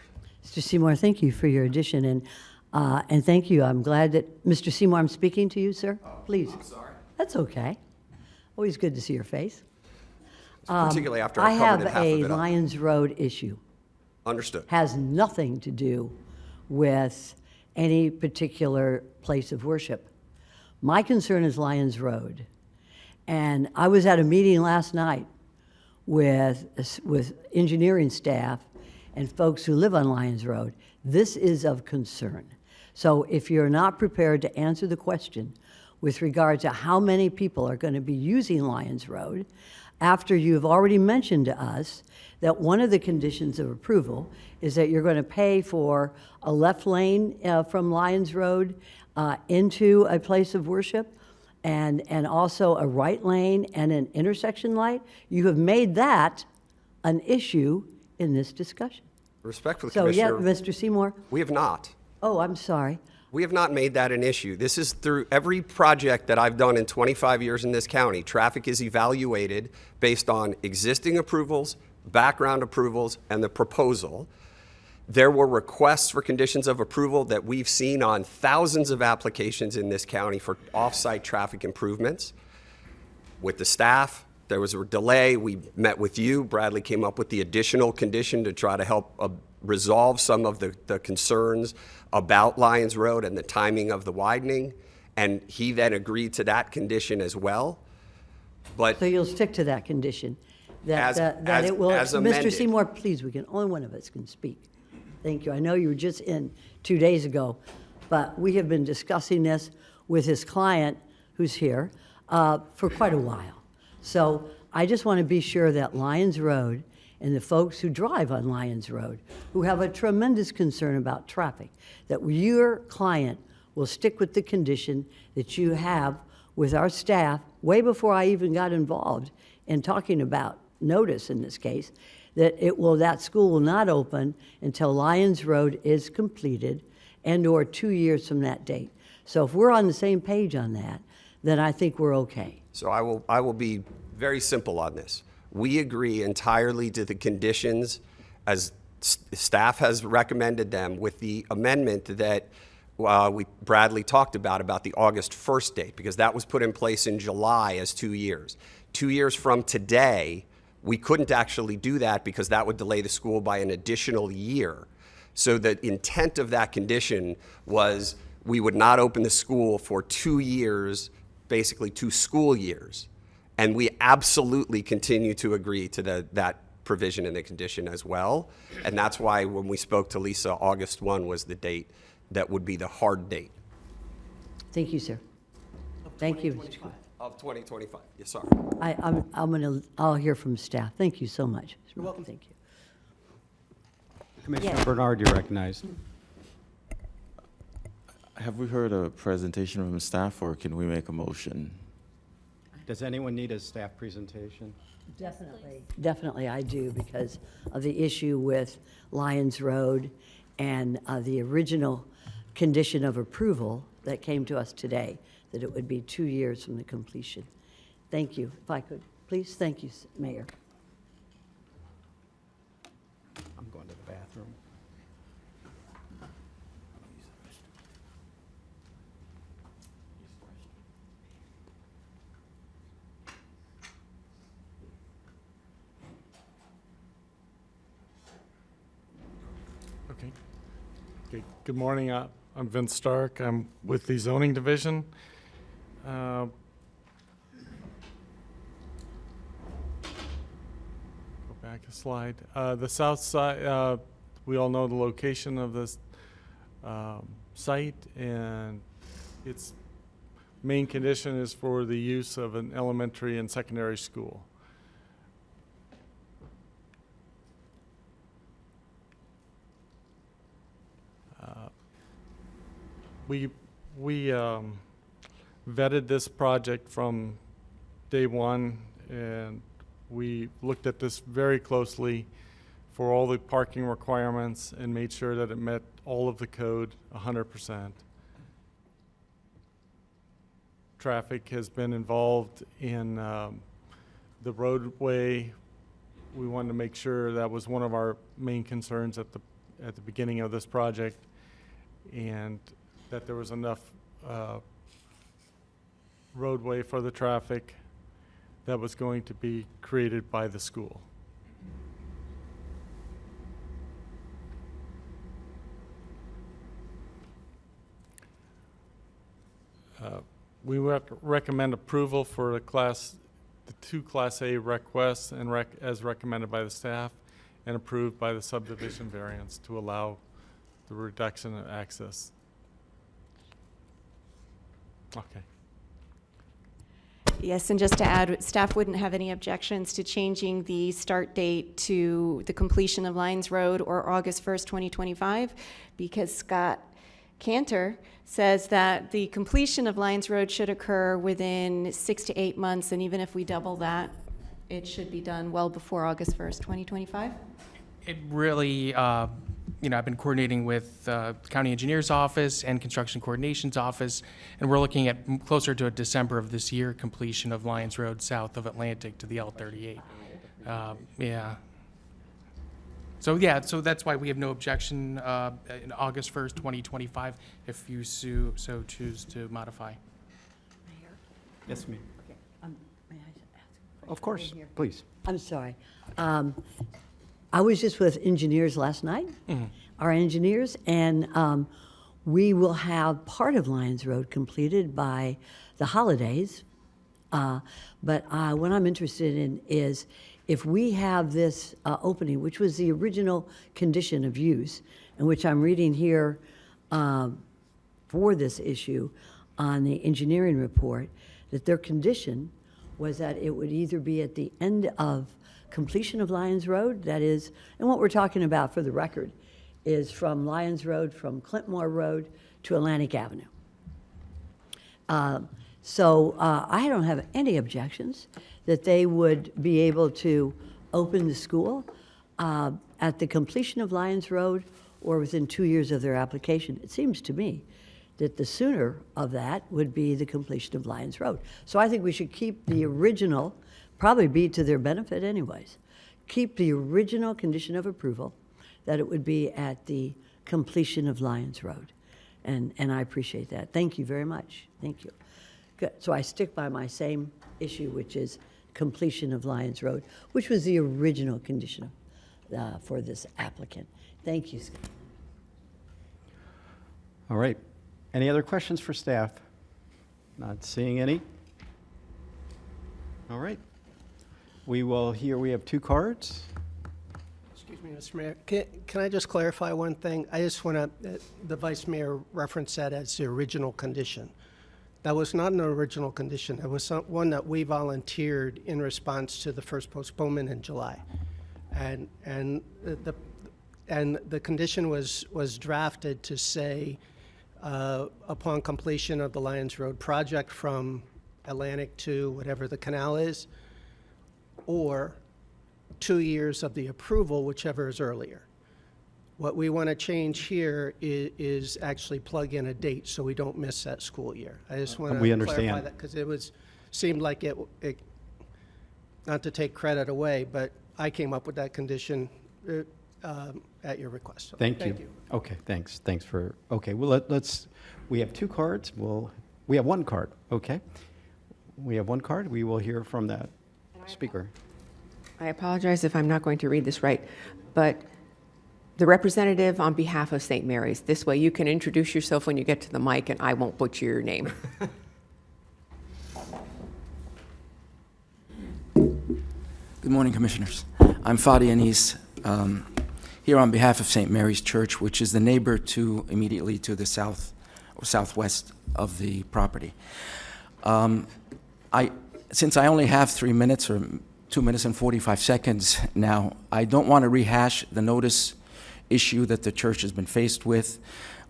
Mr. Seymour, thank you for your addition, and thank you. I'm glad that, Mr. Seymour, I'm speaking to you, sir. Please. I'm sorry. That's okay. Always good to see your face. Particularly after I covered half of I it have a up. Lyons Road issue. Understood. Has nothing to do with any particular place of worship. My concern is Lyons Road. And I was at a meeting last night with engineering staff and folks who live on Lyons Road. This is of concern. So if you're not prepared to answer the question with regard to how many people are going to be using Lyons Road, after you've already mentioned to us that one of the conditions of approval is that you're going to pay for a left lane from Lyons Road into a place of worship, and also a right lane and an intersection light, you have made that an issue in this discussion. Respectfully, So, yeah, Commissioner, Mr. Seymour? we have not. Oh, I'm sorry. We have not made that an issue. This is through every project that I've done in 25 years in this county. Traffic is evaluated based on existing approvals, background approvals, and the proposal. There were requests for conditions of approval that we've seen on thousands of applications in this county for off-site traffic improvements. With the staff, there was a delay. We met with you. Bradley came up with the additional condition to try to help resolve some of the concerns about Lyons Road and the timing of the widening. And he then agreed to that condition as well. But So you'll stick to that condition? That it will. as Mr. amended. Seymour, please, only one of us can speak. Thank you. I know you were just in 2 days ago, but we have been discussing this with his client, who's here, for quite a while. So I just want to be sure that Lyons Road and the folks who drive on Lyons Road, who have a tremendous concern about traffic, that your client will stick with the condition that you have with our staff, way before I even got involved in talking about notice in this case, that school will not open until Lyons Road is completed and/or 2 years from that date. So if we're on the same page on that, then I think we're okay. So I will be very simple on this. We agree entirely to the conditions as staff has recommended them, with the amendment that Bradley talked about the August 1st date, because that was put in place in July as 2 years. 2 years from today, we couldn't actually do that because that would delay the school by an additional year. So the intent of that condition was we would not open the school for 2 years, basically 2 school years. And we absolutely continue to agree to that provision in the condition as well. And that's why when we spoke to Lisa, August 1 was the date that would be the hard date. Thank you, sir. Thank you. Of 2025, yes, sir. I'll hear from staff. Thank you so much. You're welcome. Thank you. Commissioner Bernard, you're recognized. Have we heard a presentation from staff, or can we make a motion? Does anyone need a staff presentation? Definitely. Definitely, I do, because of the issue with Lyons Road and the original condition of approval that came to us today, that it would be 2 years from the completion. Thank you. If I could, please, thank you, Mayor. I'm going to the bathroom. Okay, good morning. I'm Vince Stark. I'm with the zoning division. Go back a slide. The south side, we all know the location of this site, and its main condition is for the use of an elementary and secondary school. We vetted this project from day one, and we looked at this very closely for all the parking requirements and made sure that it met all of the code 100%. Traffic has been involved in the roadway. We wanted to make sure that was one of our main concerns at the beginning of this project, and that there was enough roadway for the traffic that was going to be created by the school. We recommend approval for the two Class A requests and as recommended by the staff and approved by the subdivision variance to allow the reduction of access. Okay. Yes, and just to add, staff wouldn't have any objections to changing the start date to the completion of Lyons Road or August 1st, 2025, because Scott Cantor says that the completion of Lyons Road should occur within 6 to 8 months, and even if we double that, it should be done well before August 1st, 2025. It really, I've been coordinating with County Engineer's Office and Construction Coordination's Office, and we're looking at closer to a December of this year completion of Lyons Road south of Atlantic to the L38. Yeah. So that's why we have no objection in August 1st, 2025, if you so choose to modify. Yes, ma'am. Okay, may I ask? Of course, please. I'm sorry. I was just with engineers last night, our engineers, and we will have part of Lyons Road completed by the holidays. But what I'm interested in is if we have this opening, which was the original condition of use, and which I'm reading here for this issue on the engineering report, that their condition was that it would either be at the end of completion of Lyons Road, that is, and what we're talking about for the record is from Lyons Road, from Clintmore Road to Atlantic Avenue. So I don't have any objections that they would be able to open the school at the completion of Lyons Road or within 2 years of their application. It seems to me that the sooner of that would be the completion of Lyons Road. So I think we should keep the original, probably be to their benefit anyways, keep the original condition of approval, that it would be at the completion of Lyons Road. And I appreciate that. Thank you very much. Thank you. Good. So I stick by my same issue, which is completion of Lyons Road, which was the original condition for this applicant. Thank you, Scott. All right. Any other questions for staff? Not seeing any. All right. We have 2 cards. Excuse me, Mr. Mayor. Can I just clarify one thing? I just want to, the Vice Mayor referenced that as the original condition. That was not an original condition. It was one that we volunteered in response to the first postponement in July. And the condition was drafted to say, upon completion of the Lyons Road project from Atlantic to whatever the canal is, or 2 years of the approval, whichever is earlier. What we want to change here is actually plug in a date so we don't miss that school year. I just want to clarify that because it seemed like it, not to take credit away, but I came up with that condition at your request. So Thank you. Okay, thanks. Thanks for, okay, well, we have 2 cards. We have 1 card, okay? We have 1 card. We will hear from that speaker. I apologize if I'm not going to read this right, but the representative on behalf of St. Mary's. This way you can introduce yourself when you get to the mic and I won't butcher your name. Good morning, Commissioners. I'm Fadi Anis, here on behalf of St. Mary's Church, which is the neighbor immediately to the south or southwest of the property. Since I only have 3 minutes or 2 minutes and 45 seconds now, I don't want to rehash the notice issue that the church has been faced with,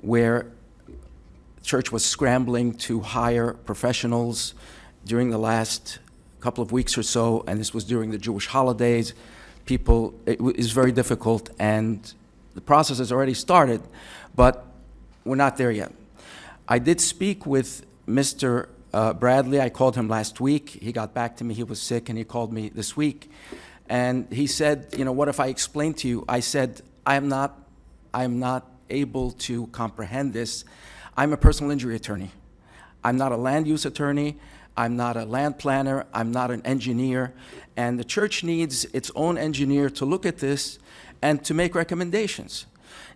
where the church was scrambling to hire professionals during the last couple of weeks or so, and this was during the Jewish holidays. It is very difficult, and the process has already started, but we're not there yet. I did speak with Mr. Bradley. I called him last week. He got back to me. He was sick, and he called me this week. And he said, what if I explain to you? I said, I am not able to comprehend this. I'm a personal injury attorney. I'm not a land use attorney. I'm not a land planner. I'm not an engineer. And the church needs its own engineer to look at this and to make recommendations.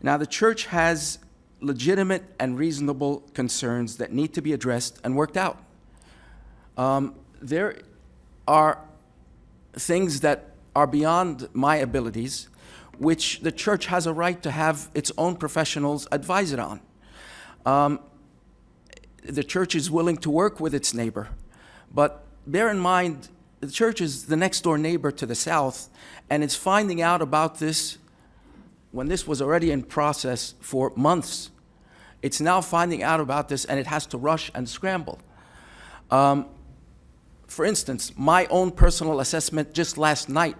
Now, the church has legitimate and reasonable concerns that need to be addressed and worked out. There are things that are beyond my abilities, which the church has a right to have its own professionals advise it on. The church is willing to work with its neighbor, but bear in mind, the church is the next door neighbor to the south, and it's finding out about this when this was already in process for months. It's now finding out about this, and it has to rush and scramble. For instance, my own personal assessment just last night,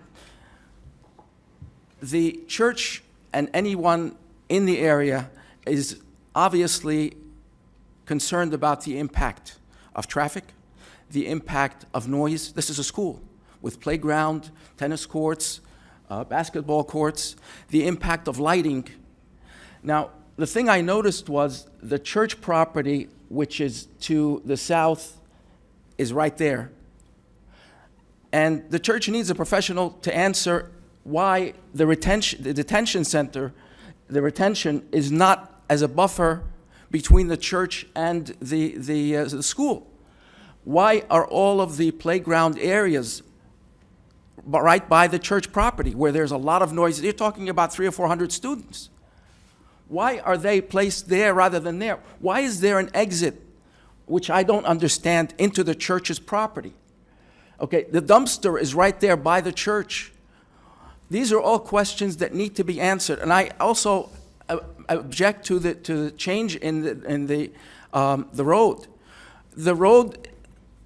the church and anyone in the area is obviously concerned about the impact of traffic, the impact of noise. This is a school with playground, tennis courts, basketball courts, the impact of lighting. Now, the thing I noticed was the church property, which is to the south, is right there. And the church needs a professional to answer why the detention center, the retention is not as a buffer between the church and the school. Why are all of the playground areas right by the church property where there's a lot of noise? You're talking about 300 or 400 students. Why are they placed there rather than there? Why is there an exit, which I don't understand, into the church's property? Okay, the dumpster is right there by the church. These are all questions that need to be answered. And I also object to the change in the road. The road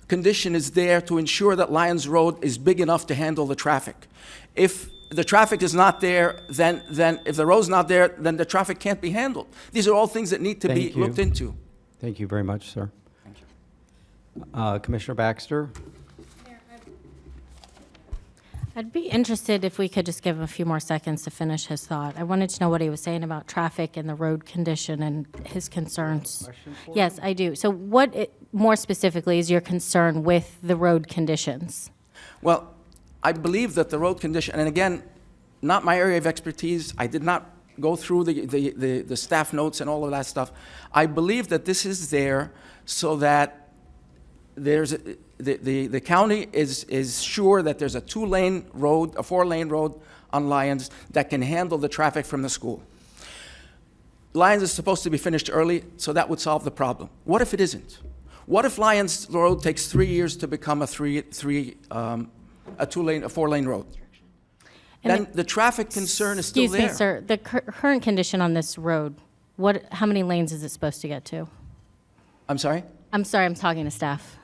condition is there to ensure that Lyons Road is big enough to handle the traffic. If the traffic is not there, then if the road's not there, then the traffic can't be handled. These are all things that need to be Thank you. looked into. Thank you very much, sir. Thank you. Commissioner Baxter? I'd be interested if we could just give him a few more seconds to finish his thought. I wanted to know what he was saying about traffic and the road condition and his concerns. Yes, I do. So what, more specifically, is your concern with the road conditions? Well, I believe that the road condition, and again, not my area of expertise, I did not go through the staff notes and all of that stuff. I believe that this is there so that there's the county is sure that there's a 2-lane road, a 4-lane road on Lyons that can handle the traffic from the school. Lyons is supposed to be finished early, so that would solve the problem. What if it isn't? What if Lyons Road takes 3 years to become a 4-lane road? And Then the traffic concern is still there. Excuse me, sir, the current condition on this road, how many lanes is it supposed to get to? I'm sorry? I'm sorry, I'm talking to staff.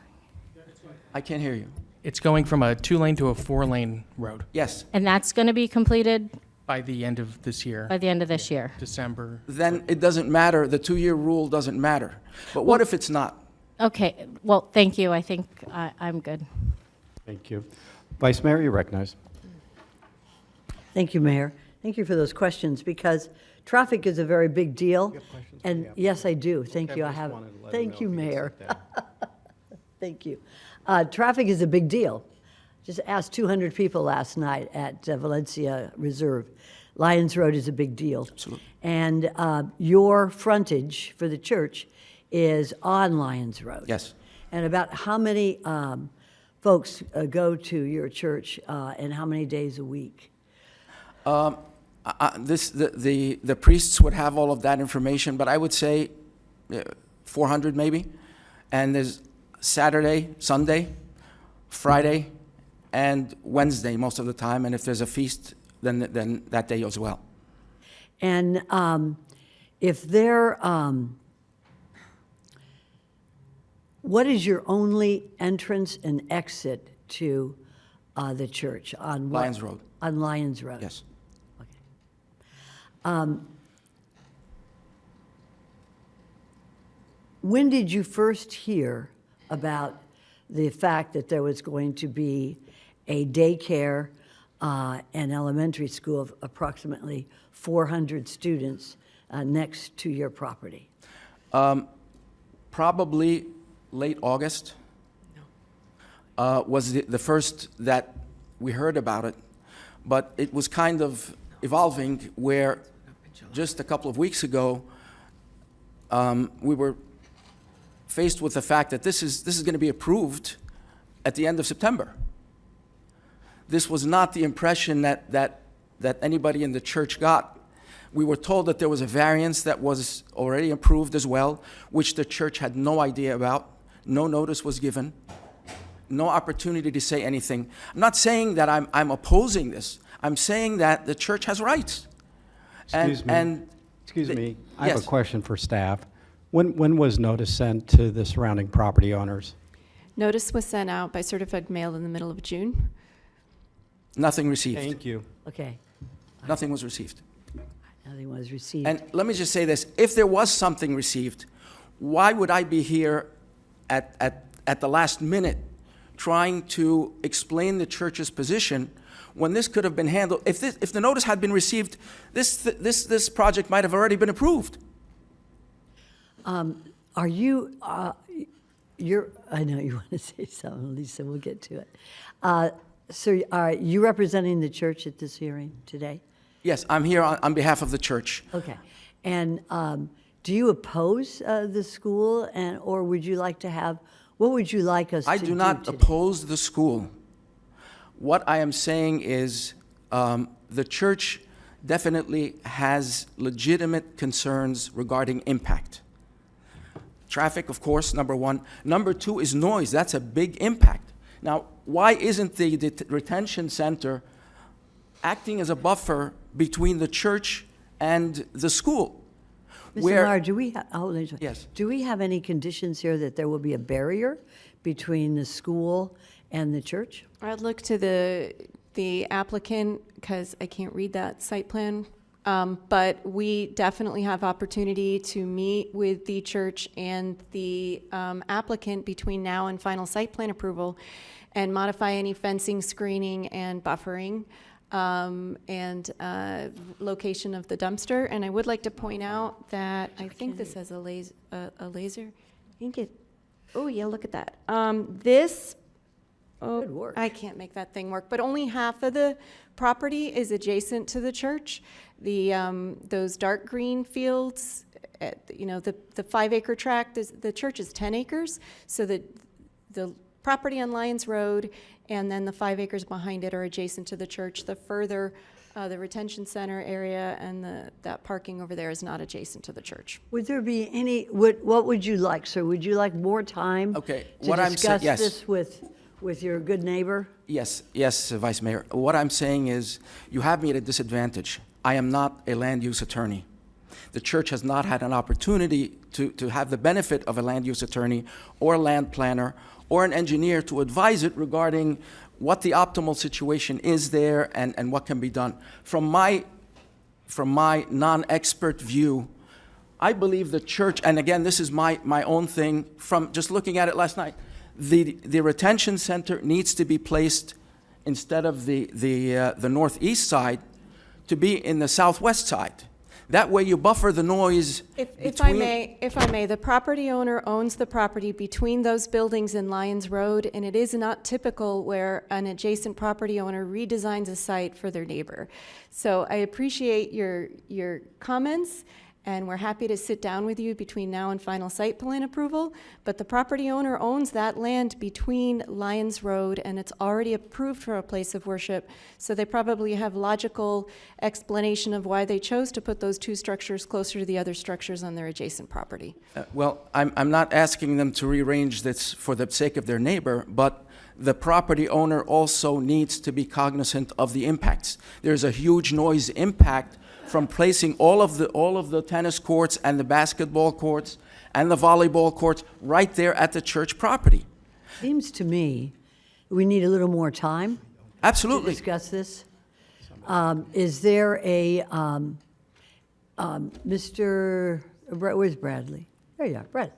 I can't hear you. It's going from a 2-lane to a 4-lane road Yes. And that's going to be completed by the end of this year, by the end of this year? December. Then it doesn't matter. The 2-year rule doesn't matter. But what if it's not? Okay, well, thank you. I think I'm good. Thank you. Vice Mayor, you recognize. Thank you, Mayor. Thank you for those questions, because traffic is a very big deal. And yes, I do. Thank you. I have. Thank you, Mayor. Thank you. Traffic is a big deal. Just asked 200 people last night at Valencia Reserve. Lyons Road is a big deal. Absolutely. And your frontage for the church is on Lyons Road. Yes. And about how many folks go to your church and how many days a week? The priests would have all of that information, but I would say 400 maybe. And there's Saturday, Sunday, Friday, and Wednesday most of the time. And if there's a feast, then that day as well. And if they're, what is your only entrance and exit to the church? On what? Lyons Road. On Lyons Road? Yes. When did you first hear about the fact that there was going to be a daycare and elementary school of approximately 400 students next to your property? Probably late August was the first that we heard about it, but it was kind of evolving where just a couple of weeks ago we were faced with the fact that this is going to be approved at the end of September. This was not the impression that anybody in the church got. We were told that there was a variance that was already approved as well, which the church had no idea about. No notice was given. No opportunity to say anything. I'm not saying that I'm opposing this. I'm saying that the church has rights. Excuse me. I have yes. a question for staff. When was notice sent to the surrounding property owners? Notice was sent out by certified mail in the middle of June. Nothing received. Thank you. Okay, Nothing was received. nothing was received. And let me just say this. If there was something received, why would I be here at the last minute trying to explain the church's position when this could have been handled? If the notice had been received, this project might have already been approved. Are you, I know you want to say something, Lisa, we'll get to it. So are you representing the church at this hearing today? Yes, I'm here on behalf of the church. Okay. And do you oppose the school, or would you like to have, what would you like us to do I do not today? oppose the school. What I am saying is the church definitely has legitimate concerns regarding impact. Traffic, of course, number one. Number two is noise. That's a big impact. Now, why isn't the retention center acting as a buffer between the church and the school? Mr. Where- Meyer, do we, hold on a second. Yes. Do we have any conditions here that there will be a barrier between the school and the church? I'd look to the applicant, because I can't read that site plan. But we definitely have opportunity to meet with the church and the applicant between now and final site plan approval and modify any fencing, screening, and buffering, and location of the dumpster. And I would like to point out that I think this has a laser. I think it, oh yeah, look at that. This, oh, Good work. I can't make that thing work, but only half of the property is adjacent to the church. Those dark green fields, the 5-acre tract, the church is 10 acres. So the property on Lyons Road and then the 5 acres behind it are adjacent to the church. The further, the retention center area and that parking over there is not adjacent to the church. Would there be any, what would you like, sir? Would you like more time Okay, to what I'm discuss yes. this with your good neighbor? Yes, Vice Mayor. What I'm saying is you have me at a disadvantage. I am not a land use attorney. The church has not had an opportunity to have the benefit of a land use attorney or a land planner or an engineer to advise it regarding what the optimal situation is there and what can be done. From my non-expert view, I believe the church, and again, this is my own thing from just looking at it last night, the retention center needs to be placed instead of the northeast side to be in the southwest side. That way you buffer the noise If I may, the property owner owns the property between those buildings in Lyons Road, and it is not typical where an adjacent property owner redesigns a site for their neighbor. So I appreciate your comments, and we're happy to sit down with you between now and final site plan approval, but the property owner owns that land between Lyons Road, and it's already approved for a place of worship, so they probably have logical explanation of why they chose to put those two structures closer to the other structures on their adjacent property. Well, I'm not asking them to rearrange this for the sake of their neighbor, but the property owner also needs to be cognizant of the impacts. There's a huge noise impact from placing all of the tennis courts and the basketball courts and the volleyball courts right there at the church property. Seems to me we need a little more time Absolutely. to discuss this. Is there a, where's Bradley? There you are, Brad.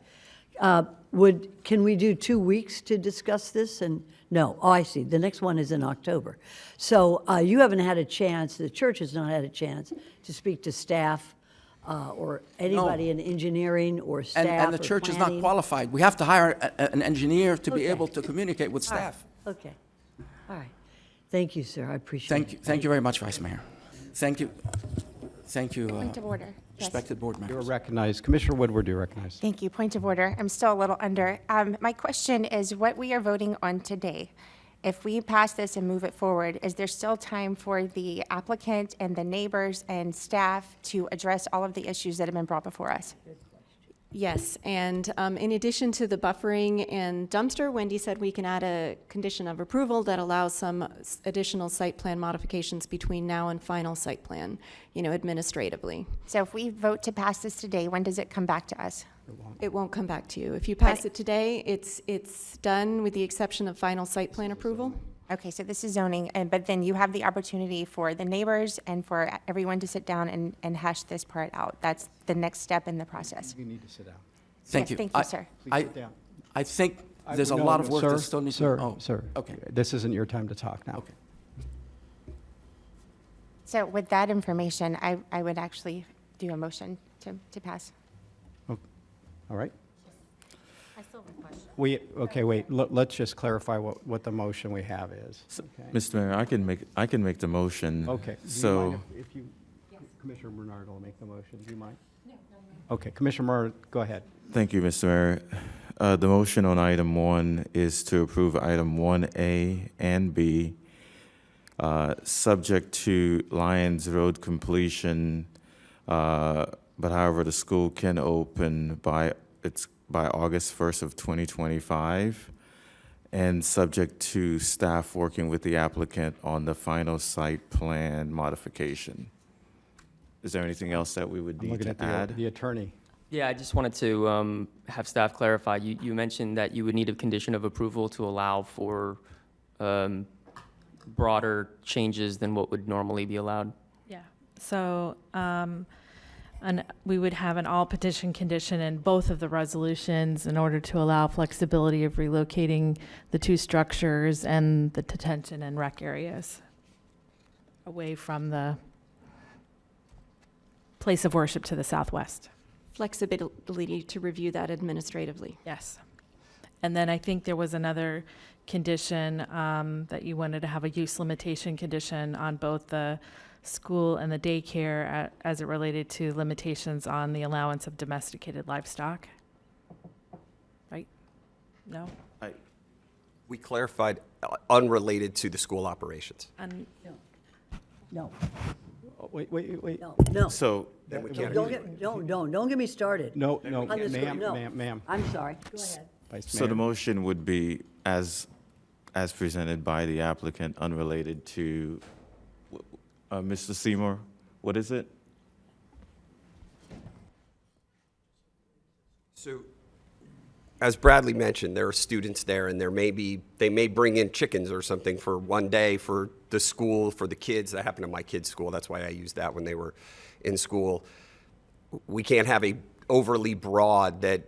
Can we do 2 weeks to discuss this? And no, oh, I see. The next one is in October. So you haven't had a chance, the church has not had a chance to speak to staff or anybody in engineering or staff And the or church is not planning? qualified. We have to hire an engineer to be Okay. able to communicate with All right. staff. Okay. All right. Thank you, sir. I appreciate it. Thank you very much, Vice Mayor. Thank you. Point of order. Respected board You're members. recognized. Commissioner Woodward, you're recognized. Thank you. Point of order. I'm still a little under. My question is what we are voting on today. If we pass this and move it forward, is there still time for the applicant and the neighbors and staff to address all of the issues that have been brought before us? Yes, and in addition to the buffering and dumpster, Wendy said we can add a condition of approval that allows some additional site plan modifications between now and final site plan, administratively. So if we vote to pass this today, when does it come back to us? It won't come back to you. If you pass it today, it's done with the exception of final site plan approval. Okay, so this is zoning, but then you have the opportunity for the neighbors and for everyone to sit down and hash this part out. That's the next step in the process. You need to sit down. Thank Yes, you. thank you, sir. Please sit down. I think there's a lot of work that still needs to. Sir, sir, Okay. this isn't your time to talk now. Okay. So with that information, I would actually do a motion to pass. All right? I still have a question. Okay, wait, let's just clarify what the motion we have is. Okay. Mr. Mayor, I can make the motion. Okay. Do you So, mind if you, Commissioner Bernard will make the motion, do you mind? No. Okay, Commissioner Bernard, go ahead. thank you, Mr. Mayor. The motion on item 1 is to approve item 1A and B, subject to Lyons Road completion, but however, the school can open by August 1st of 2025, and subject to staff working with the applicant on the final site plan modification. Is there anything else that we would I'm need looking to at add? the attorney. Yeah, I just wanted to have staff clarify. You mentioned that you would need a condition of approval to allow for broader changes than what would normally be allowed. Yeah, so, and we would have an all petition condition in both of the resolutions in order to allow flexibility of relocating the two structures and the detention and rec areas away from the place of worship to the southwest. Flexibility to review that administratively. Yes. And then I think there was another condition that you wanted to have a use limitation condition on both the school and the daycare as it related to limitations on the allowance of domesticated livestock. Right? No? We clarified unrelated to the school operations. No, Wait. no. So, Then we can't. Don't get me started. No, On this one, no. ma'am. I'm sorry. Go ahead. Vice so the Mayor. motion would be as presented by the applicant, unrelated to, Mr. Seymour, what is it? So, as Bradley mentioned, there are students there, and they may bring in chickens or something for one day for the school, for the kids. That happened at my kids' school. That's why I used that when they were in school. We can't have a overly broad that,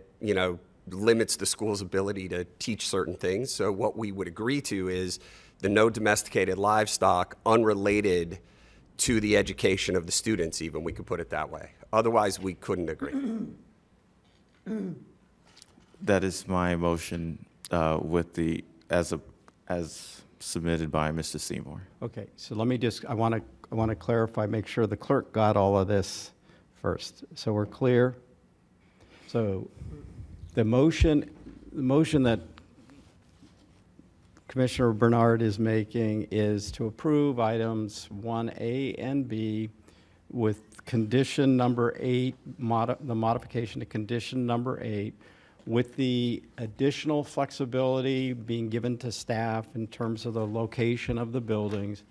limits the school's ability to teach certain things. So what we would agree to is the no domesticated livestock unrelated to the education of the students, even. We could put it that way. Otherwise, we couldn't agree. That is my motion with as submitted by Mr. Seymour. Okay, so let me just, I want to clarify, make sure the clerk got all of this first. So we're clear? So the motion that Commissioner Bernard is making is to approve items 1A and B with condition number 8, the modification to condition number 8, with the additional flexibility being given to staff in terms of the location of the buildings,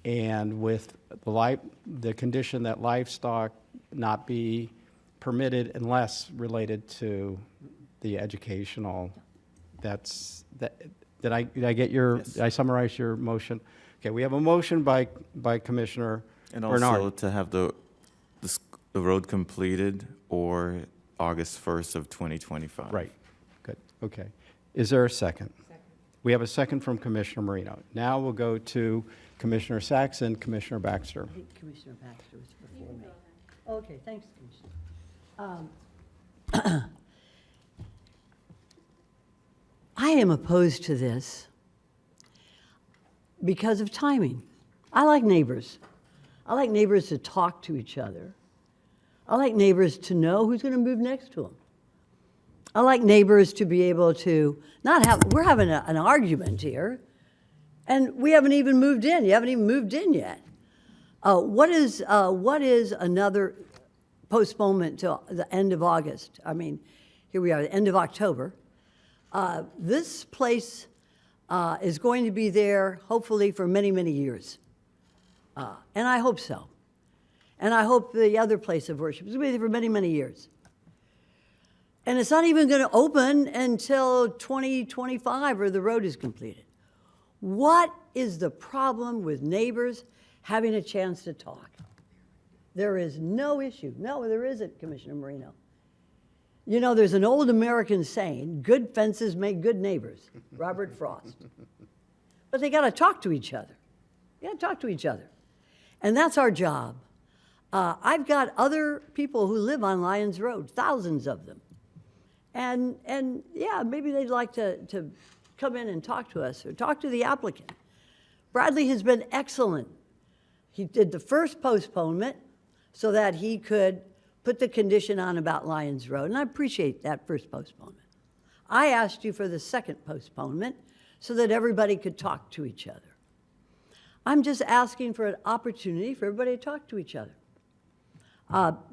and with the condition that livestock not be permitted unless related to the educational. Did I get your, Yes. did I summarize your motion? Okay, we have a motion by Commissioner And Bernard. also to have the road completed or August 1st of 2025. Right, good, okay. Is there a second? Second. We have a second from Commissioner Marino. Now we'll go to Commissioner Sacks and Commissioner Baxter. I think Commissioner Baxter was before me. Okay, thanks, Commissioner. I am opposed to this because of timing. I like neighbors. I like neighbors to talk to each other. I like neighbors to know who's going to move next to them. I like neighbors to be able to not have, we're having an argument here, and we haven't even moved in. You haven't even moved in yet. What is another postponement till the end of August? I mean, here we are, the end of October. This place is going to be there, hopefully, for many, many years. And I hope so. And I hope the other place of worship is going to be there for many, many years. And it's not even going to open until 2025 or the road is completed. What is the problem with neighbors having a chance to talk? There is no issue. No, there isn't, Commissioner Marino. You know, there's an old American saying, good fences make good neighbors, Robert Frost. But they got to talk to each other. They got to talk to each other. And that's our job. I've got other people who live on Lyons Road, thousands of them. And yeah, maybe they'd like to come in and talk to us or talk to the applicant. Bradley has been excellent. He did the first postponement so that he could put the condition on about Lyons Road, and I appreciate that first postponement. I asked you for the second postponement so that everybody could talk to each other. I'm just asking for an opportunity for everybody to talk to each other.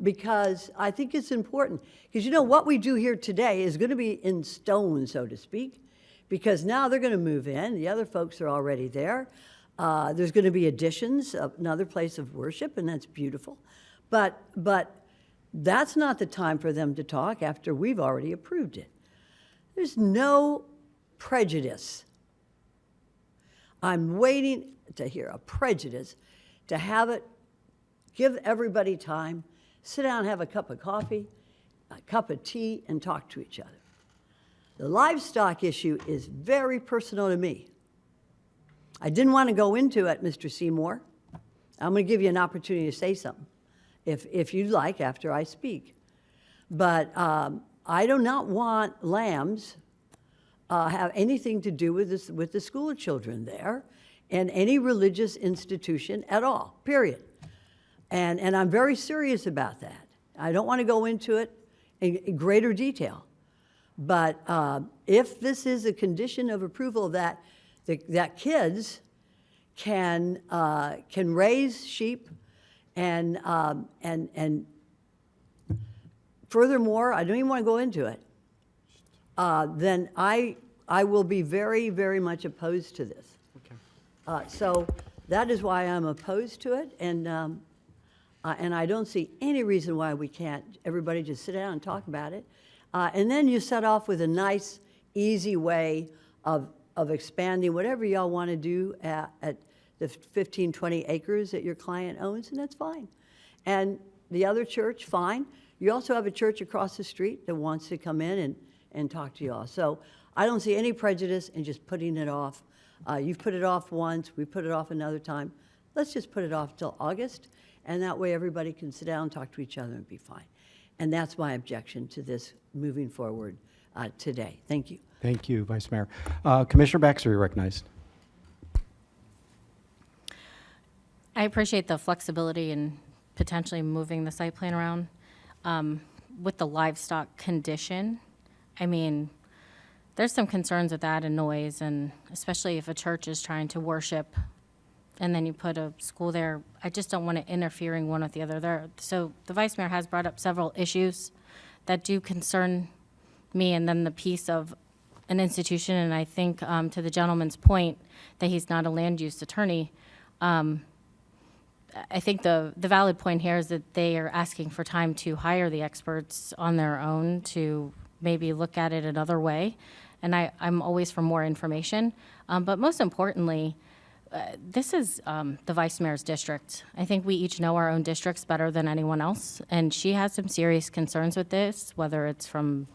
Because I think it's important. Because you know, what we do here today is going to be in stone, so to speak, because now they're going to move in. The other folks are already there. There's going to be additions of another place of worship, and that's beautiful. But that's not the time for them to talk after we've already approved it. There's no prejudice. I'm waiting to hear a prejudice, to have it, give everybody time, sit down, have a cup of coffee, a cup of tea, and talk to each other. The livestock issue is very personal to me. I didn't want to go into it, Mr. Seymour. I'm going to give you an opportunity to say something, if you'd like, after I speak. But I do not want lambs have anything to do with this, with the school children there and any religious institution at all, period. And I'm very serious about that. I don't want to go into it in greater detail. But if this is a condition of approval that kids can raise sheep and furthermore, I don't even want to go into it, then I will be very, very much opposed to this. Okay. So that is why I'm opposed to it, and I don't see any reason why we can't, everybody just sit down and talk about it. And then you set off with a nice, easy way of expanding whatever y'all want to do at the 15, 20 acres that your client owns, and that's fine. And the other church, fine. You also have a church across the street that wants to come in and talk to y'all. So I don't see any prejudice in just putting it off. You've put it off once, we put it off another time. Let's just put it off till August, and that way everybody can sit down, talk to each other, and be fine. And that's my objection to this moving forward today. Thank you. Thank you, Vice Mayor. Commissioner Baxter, you're recognized. I appreciate the flexibility in potentially moving the site plan around. With the livestock condition, I mean, there's some concerns with that and noise, and especially if a church is trying to worship and then you put a school there, I just don't want it interfering one with the other there. So the Vice Mayor has brought up several issues that do concern me, and then the piece of an institution, and I think to the gentleman's point that he's not a land use attorney, I think the valid point here is that they are asking for time to hire the experts on their own to maybe look at it another way. And I'm always for more information. But most importantly, this is the Vice Mayor's district. I think we each know our own districts better than anyone else. And she has some serious concerns with this, whether it's from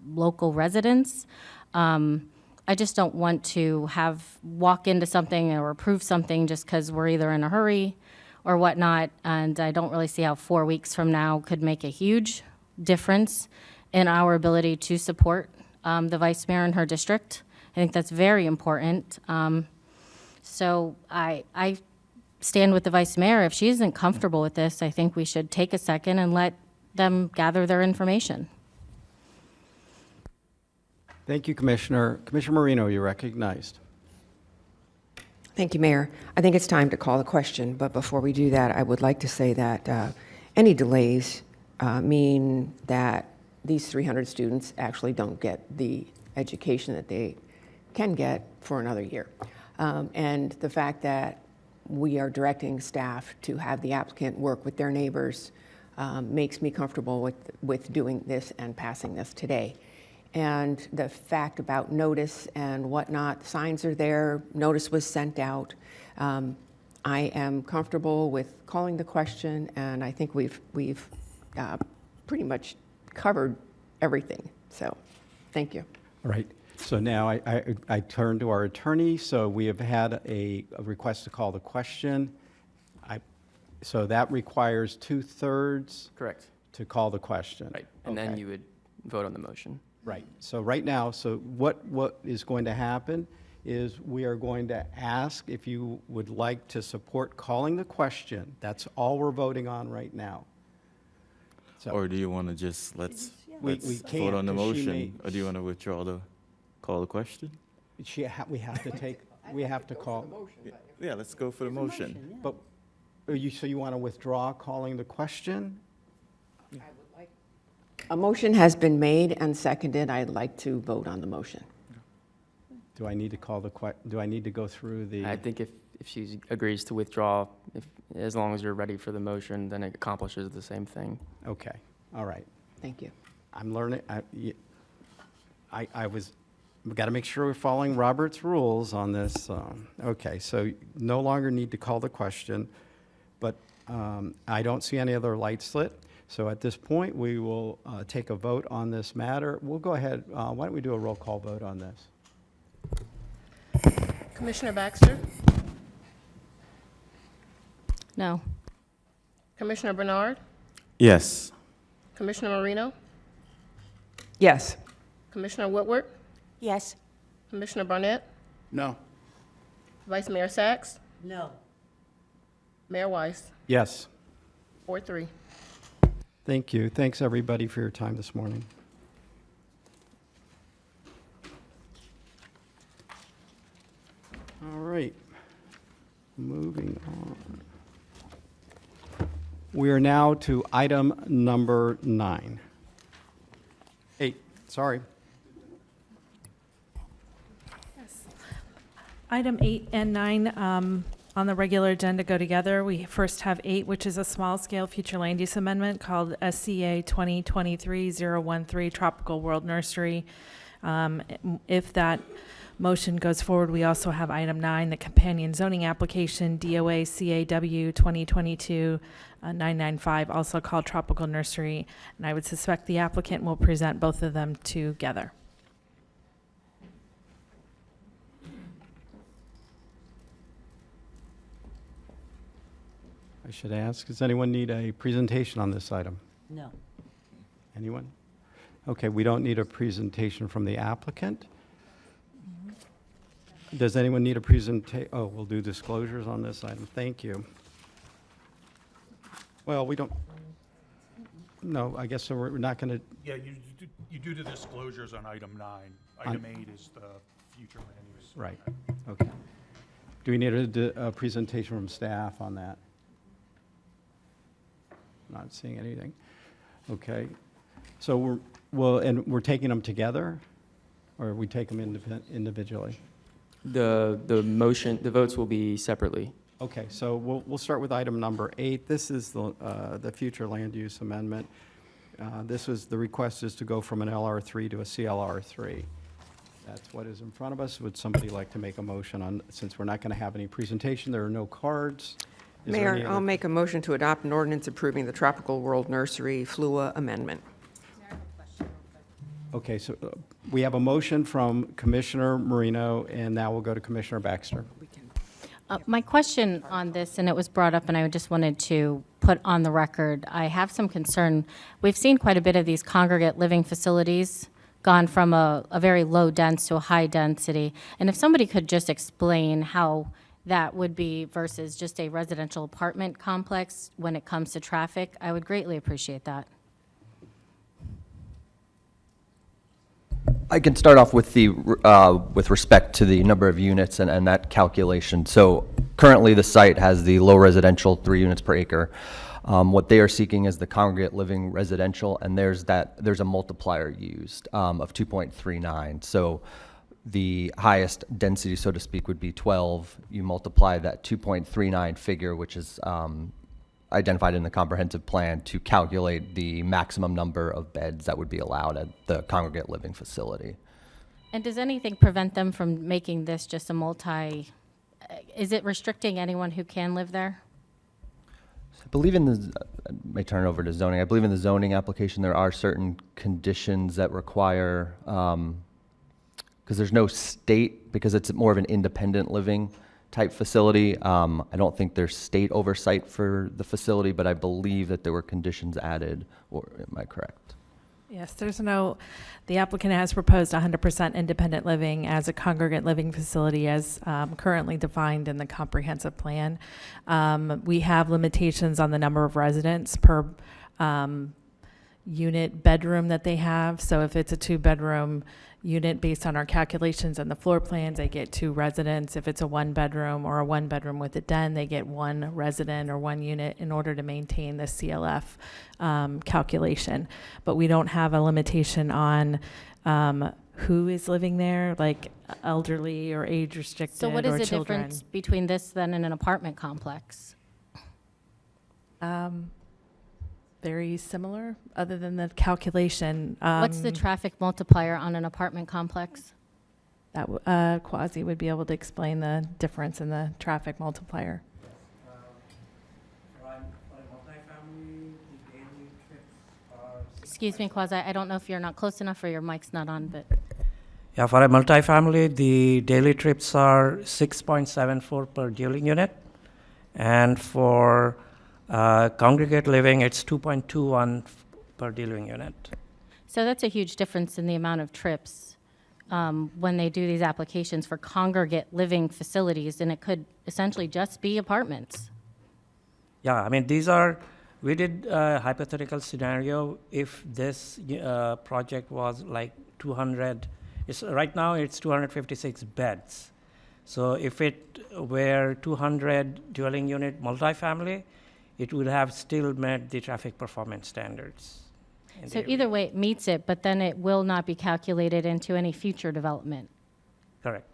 local residents. I just don't want to walk into something or approve something just because we're either in a hurry or whatnot, and I don't really see how 4 weeks from now could make a huge difference in our ability to support the Vice Mayor in her district. I think that's very important. So I stand with the Vice Mayor. If she isn't comfortable with this, I think we should take a second and let them gather their information. Thank you, Commissioner. Commissioner Marino, you're recognized. Thank you, Mayor. I think it's time to call the question, but before we do that, I would like to say that any delays mean that these 300 students actually don't get the education that they can get for another year. And the fact that we are directing staff to have the applicant work with their neighbors makes me comfortable with doing this and passing this today. And the fact about notice and whatnot, signs are there, notice was sent out. I am comfortable with calling the question, and I think we've pretty much covered everything. So, thank you. All right. So now I turn to our attorney. So we have had a request to call the question. So that requires 2/3 Correct. to call the question. Right. And then you would vote on the motion. Right. So right now, so what is going to happen is we are going to ask if you would like to support calling the question. That's all we're voting on right now. So Or do you want to just, let's we vote can't, on the 'cause she motion? Or do you want to withdraw the, call the question? we have to take, we have to call. Yeah, let's go for the motion. But, so you want to withdraw calling the question? A motion has been made and seconded. I'd like to vote on the motion. Do I need to call the do I need to go through the? I think if she agrees to withdraw, as long as you're ready for the motion, then it accomplishes the same thing. Okay, all right. Thank you. I'm learning, we've got to make sure we're following Robert's rules on this. Okay, so no longer need to call the question, but I don't see any other lights lit. So at this point, we will take a vote on this matter. We'll go ahead, why don't we do a roll call vote on this? Commissioner Baxter? No. Commissioner Bernard? Yes. Commissioner Marino? Yes. Commissioner Woodward? Yes. Commissioner Barnett? No. Vice Mayor Sacks? No. Mayor Weiss? Yes. 4-3. Thank you. Thanks, everybody, for your time this morning. All right. Moving on. We are now to item number 9. 8, sorry. Item 8 and 9 on the regular agenda go together. We first have 8, which is a small-scale future land use amendment called SCA 2023-013 Tropical World Nursery. If that motion goes forward, we also have item 9, the companion zoning application, DOA CAW 2022-995, also called Tropical Nursery. And I would suspect the applicant will present both of them together. I should ask, does anyone need a presentation on this item? No. Anyone? Okay, we don't need a presentation from the applicant. Does anyone need a oh, we'll do disclosures on this item. Thank you. Well, we don't, no, I guess so we're not going to, Yeah, you do the disclosures on item 9. Item 8 is the future land use. right, okay. Do we need a presentation from staff on that? Not seeing anything. Okay. So we're taking them together, or we take them individually? The motion, the votes will be separately. Okay, so we'll start with item number 8. This is the future land use amendment. This was, the request is to go from an LR3 to a CLR3. That's what is in front of us. Would somebody like to make a motion on, since we're not going to have any presentation, there are no cards. Is there any Mayor, other- I'll make a motion to adopt an ordinance approving the Tropical World Nursery FLUA amendment. Okay, so we have a motion from Commissioner Marino, and now we'll go to Commissioner Baxter. My question on this, and it was brought up, and I just wanted to put on the record, I have some concern. We've seen quite a bit of these congregate living facilities gone from a very low dense to a high density. And if somebody could just explain how that would be versus just a residential apartment complex when it comes to traffic, I would greatly appreciate that. I can start off with with respect to the number of units and that calculation. So currently, the site has the low residential, 3 units per acre. What they are seeking is the congregate living residential, and there's a multiplier used of 2.39. So the highest density, so to speak, would be 12. You multiply that 2.39 figure, which is identified in the comprehensive plan, to calculate the maximum number of beds that would be allowed at the congregate living facility. And does anything prevent them from making this just a is it restricting anyone who can live there? I believe I may turn it over to zoning. I believe in the zoning application there are certain conditions that require, because there's no state, because it's more of an independent living type facility. I don't think there's state oversight for the facility, but I believe that there were conditions added, or am I correct? Yes, the applicant has proposed 100% independent living as a congregate living facility as currently defined in the comprehensive plan. We have limitations on the number of residents per unit bedroom that they have. So if it's a 2-bedroom unit, based on our calculations and the floor plans, they get 2 residents. If it's a 1-bedroom or a 1-bedroom with a den, they get 1 resident or 1 unit in order to maintain the CLF calculation. But we don't have a limitation on who is living there, like elderly or age restricted So what is or the children. difference between this then and an apartment complex? Very similar, other than the calculation. What's the traffic multiplier on an apartment complex? That Quasi would be able to explain the difference in the traffic multiplier. Excuse me, Quasi, I don't know if you're not close enough or your mic's not on, but. Yeah, for a multifamily, the daily trips are 6.74 per dwelling unit. And for congregate living, it's 2.21 per dwelling unit. So that's a huge difference in the amount of trips when they do these applications for congregate living facilities, and it could essentially just be apartments. Yeah, I mean, we did a hypothetical scenario if this project was like 200, right now it's 256 beds. So if it were 200 dwelling unit multifamily, it would have still met the traffic performance standards. So either way, it meets it, but then it will not be calculated into any future development. Correct.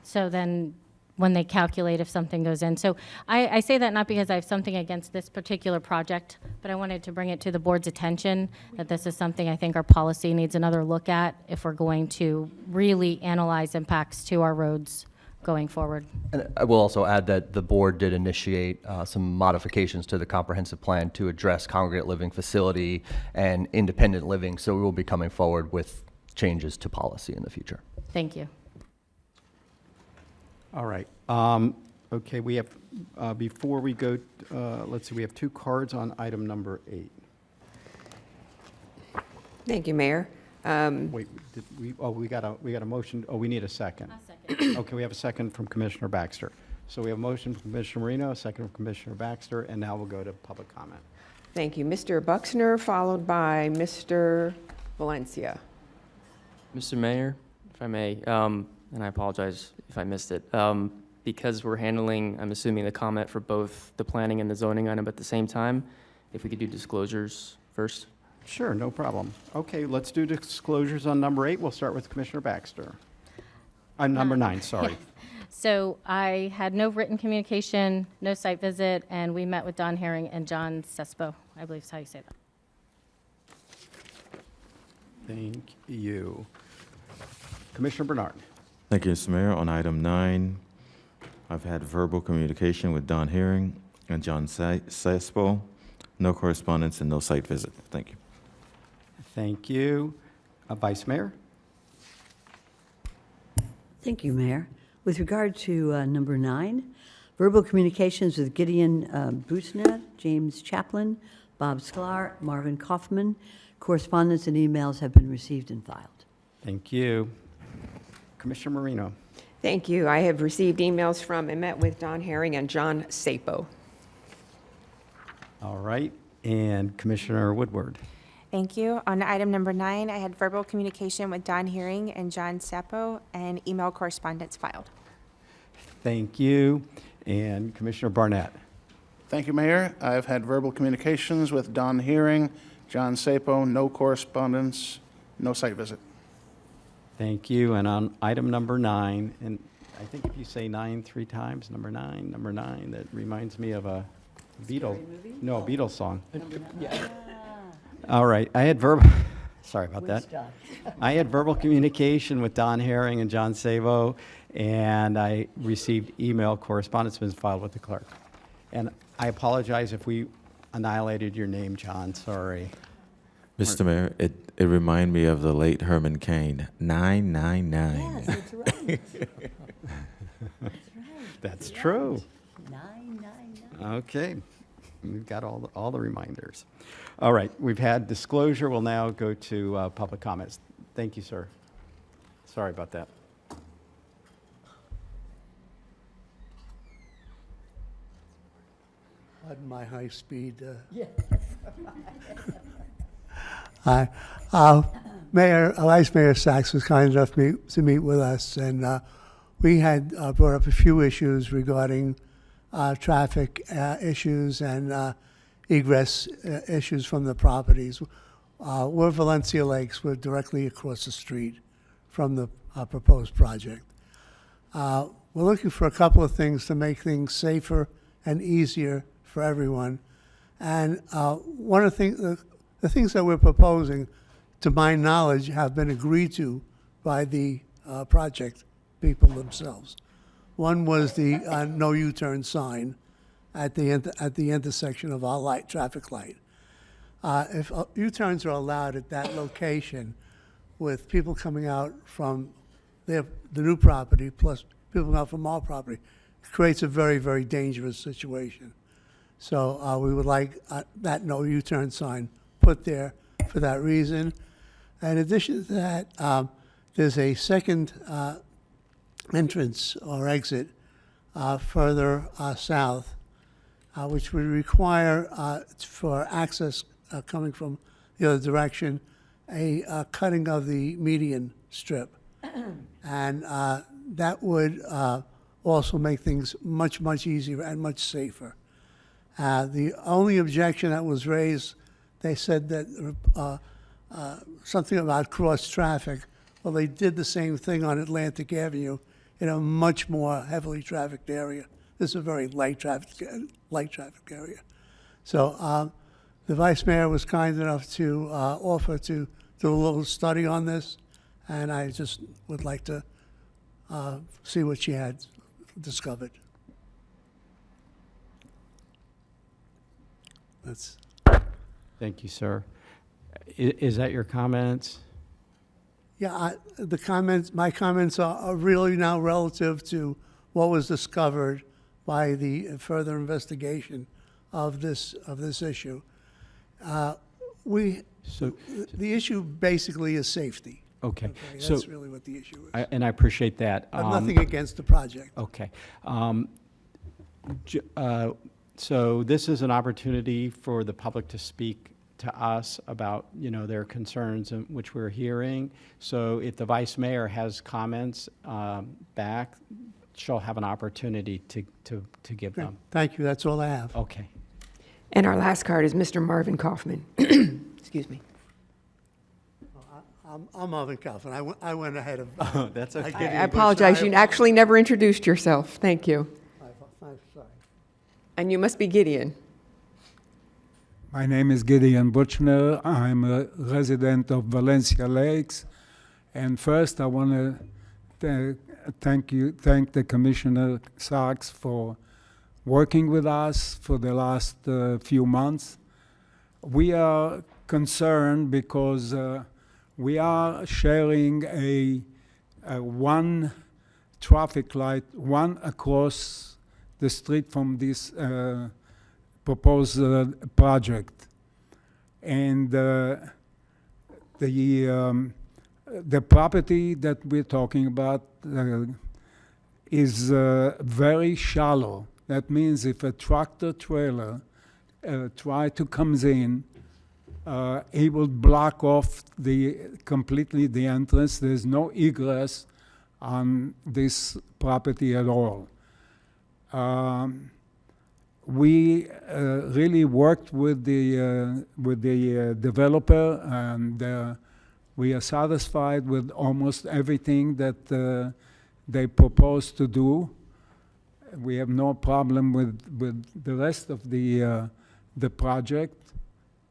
So then when they calculate if something goes in. So I say that not because I have something against this particular project, but I wanted to bring it to the board's attention that this is something I think our policy needs another look at if we're going to really analyze impacts to our roads going forward. And I will also add that the board did initiate some modifications to the comprehensive plan to address congregate living facility and independent living, so we will be coming forward with changes to policy in the future. Thank you. All right. Okay, we have, before we go, let's see, we have 2 cards on item number 8. Thank you, Mayor. Wait, we got a motion, we need a second. A second. Okay, we have a second from Commissioner Baxter. So we have a motion from Commissioner Marino, a second from Commissioner Baxter, and now we'll go to public comment. Thank you. Mr. Buxner, followed by Mr. Valencia. Mr. Mayor, if I may, and I apologize if I missed it, because we're handling, I'm assuming, the comment for both the planning and the zoning item at the same time, if we could do disclosures first. Sure, no problem. Okay, let's do disclosures on number 8. We'll start with Commissioner Baxter. Number 9, sorry. So I had no written communication, no site visit, and we met with Don Herring and John Sespo, I believe is how you say that. Thank you. Commissioner Bernard. Thank you, Mr. Mayor. On item 9, I've had verbal communication with Don Herring and John Sespo. No correspondence and no site visit. Thank you. Thank you. Vice Mayor? Thank you, Mayor. With regard to number 9, verbal communications with Gideon Busnett, James Chaplin, Bob Sklar, Marvin Kaufman. Correspondence and emails have been received and filed. Thank you. Commissioner Marino. Thank you. I have received emails from and met with Don Herring and John Sapo. All right. And Commissioner Woodward. Thank you. On item number 9, I had verbal communication with Don Hearing and John Seppo and email correspondence filed. Thank you. And Commissioner Barnett. Thank you, Mayor. I've had verbal communications with Don Hearing, John Sapo, no correspondence, no site visit. Thank you. And on item number 9, and I think if you say 9 3 times, number 9, that reminds me of a Beatles song. All right, I had sorry about that. I had verbal communication with Don Herring and John Savo, and I received email correspondence been filed with the clerk. And I apologize if we annihilated your name, John, sorry. Mr. Mayor, it reminded me of the late Herman Cain, 999. Yes, that's right. That's true. 999. Okay, we've got all the reminders. All right, we've had disclosure. We'll now go to public comments. Thank you, sir. Sorry about that. Pardon my high speed. Yes. Hi. Vice Mayor Sachs was kind enough to meet with us, and we had brought up a few issues regarding traffic issues and egress issues from the properties. We're Valencia Lakes. We're directly across the street from the proposed project. We're looking for a couple of things to make things safer and easier for everyone. And one of the things that we're proposing, to my knowledge, have been agreed to by the project people themselves. One was the no U-turn sign at the intersection of our traffic light. If U-turns are allowed at that location, with people coming out from the new property plus people coming out from our property, it creates a very, very dangerous situation. So we would like that no U-turn sign put there for that reason. In addition to that, there's a second entrance or exit further south, which would require for access coming from the other direction, a cutting of the median strip. And that would also make things much, much easier and much safer. The only objection that was raised, they said that something about cross traffic. Well, they did the same thing on Atlantic Avenue in a much more heavily trafficked area. This is a very light traffic area. So the Vice Mayor was kind enough to offer to do a little study on this, and I just would like to see what she had discovered. That's. Thank you, sir. Is that your comments? Yeah, my comments are really now relative to what was discovered by the further investigation of this issue. The issue basically is safety. Okay. That's really what the issue is. And I appreciate that. I have nothing against the project. Okay. So this is an opportunity for the public to speak to us about, their concerns, which we're hearing. So if the Vice Mayor has comments back, she'll have an opportunity to give them. Thank you. That's all I have. Okay. And our last card is Mr. Marvin Kaufman. Excuse me. I'm Marvin Kaufman. I went ahead of. Oh, that's okay. I apologize. You actually never introduced yourself. Thank you. I'm sorry. And you must be Gideon. My name is Gideon Butchner. I'm a resident of Valencia Lakes. And first, I want to thank the Commissioner Sachs for working with us for the last few months. We are concerned because we are sharing a one traffic light, one across the street from this proposed project. And the property that we're talking about is very shallow. That means if a tractor trailer try to comes in it will block off completely the entrance. There's no egress on this property at all. We really worked with the developer, and we are satisfied with almost everything that they propose to do. We have no problem with the rest of the project.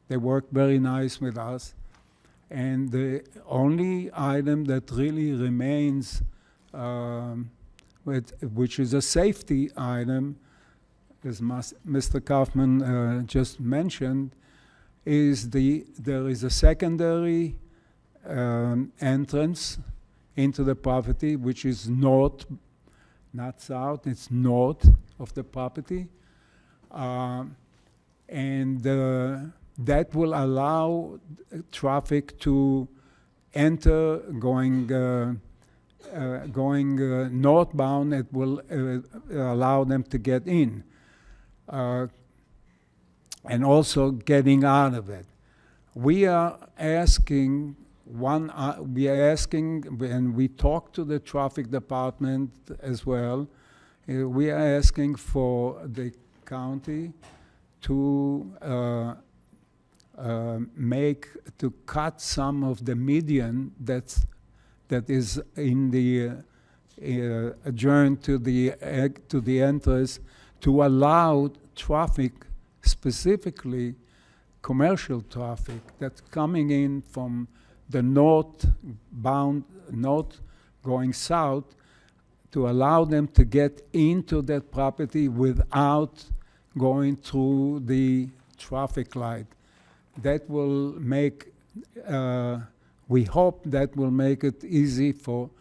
They work very nice with us. And the only item that really remains, which is a safety item, as Mr. Kaufman just mentioned, is there is a secondary entrance into the property, which is north, not south, it's north of the property. And that will allow traffic to enter going northbound. It will allow them to get in, and also getting out of it. We are asking, and we talked to the traffic department as well. We are asking for the county to cut some of the median that is in the adjourned to the entrance, to allow traffic, specifically commercial traffic, that's coming in from the north going south, to allow them to get into that property without going through the traffic light. That will make, we hope that will make it easy for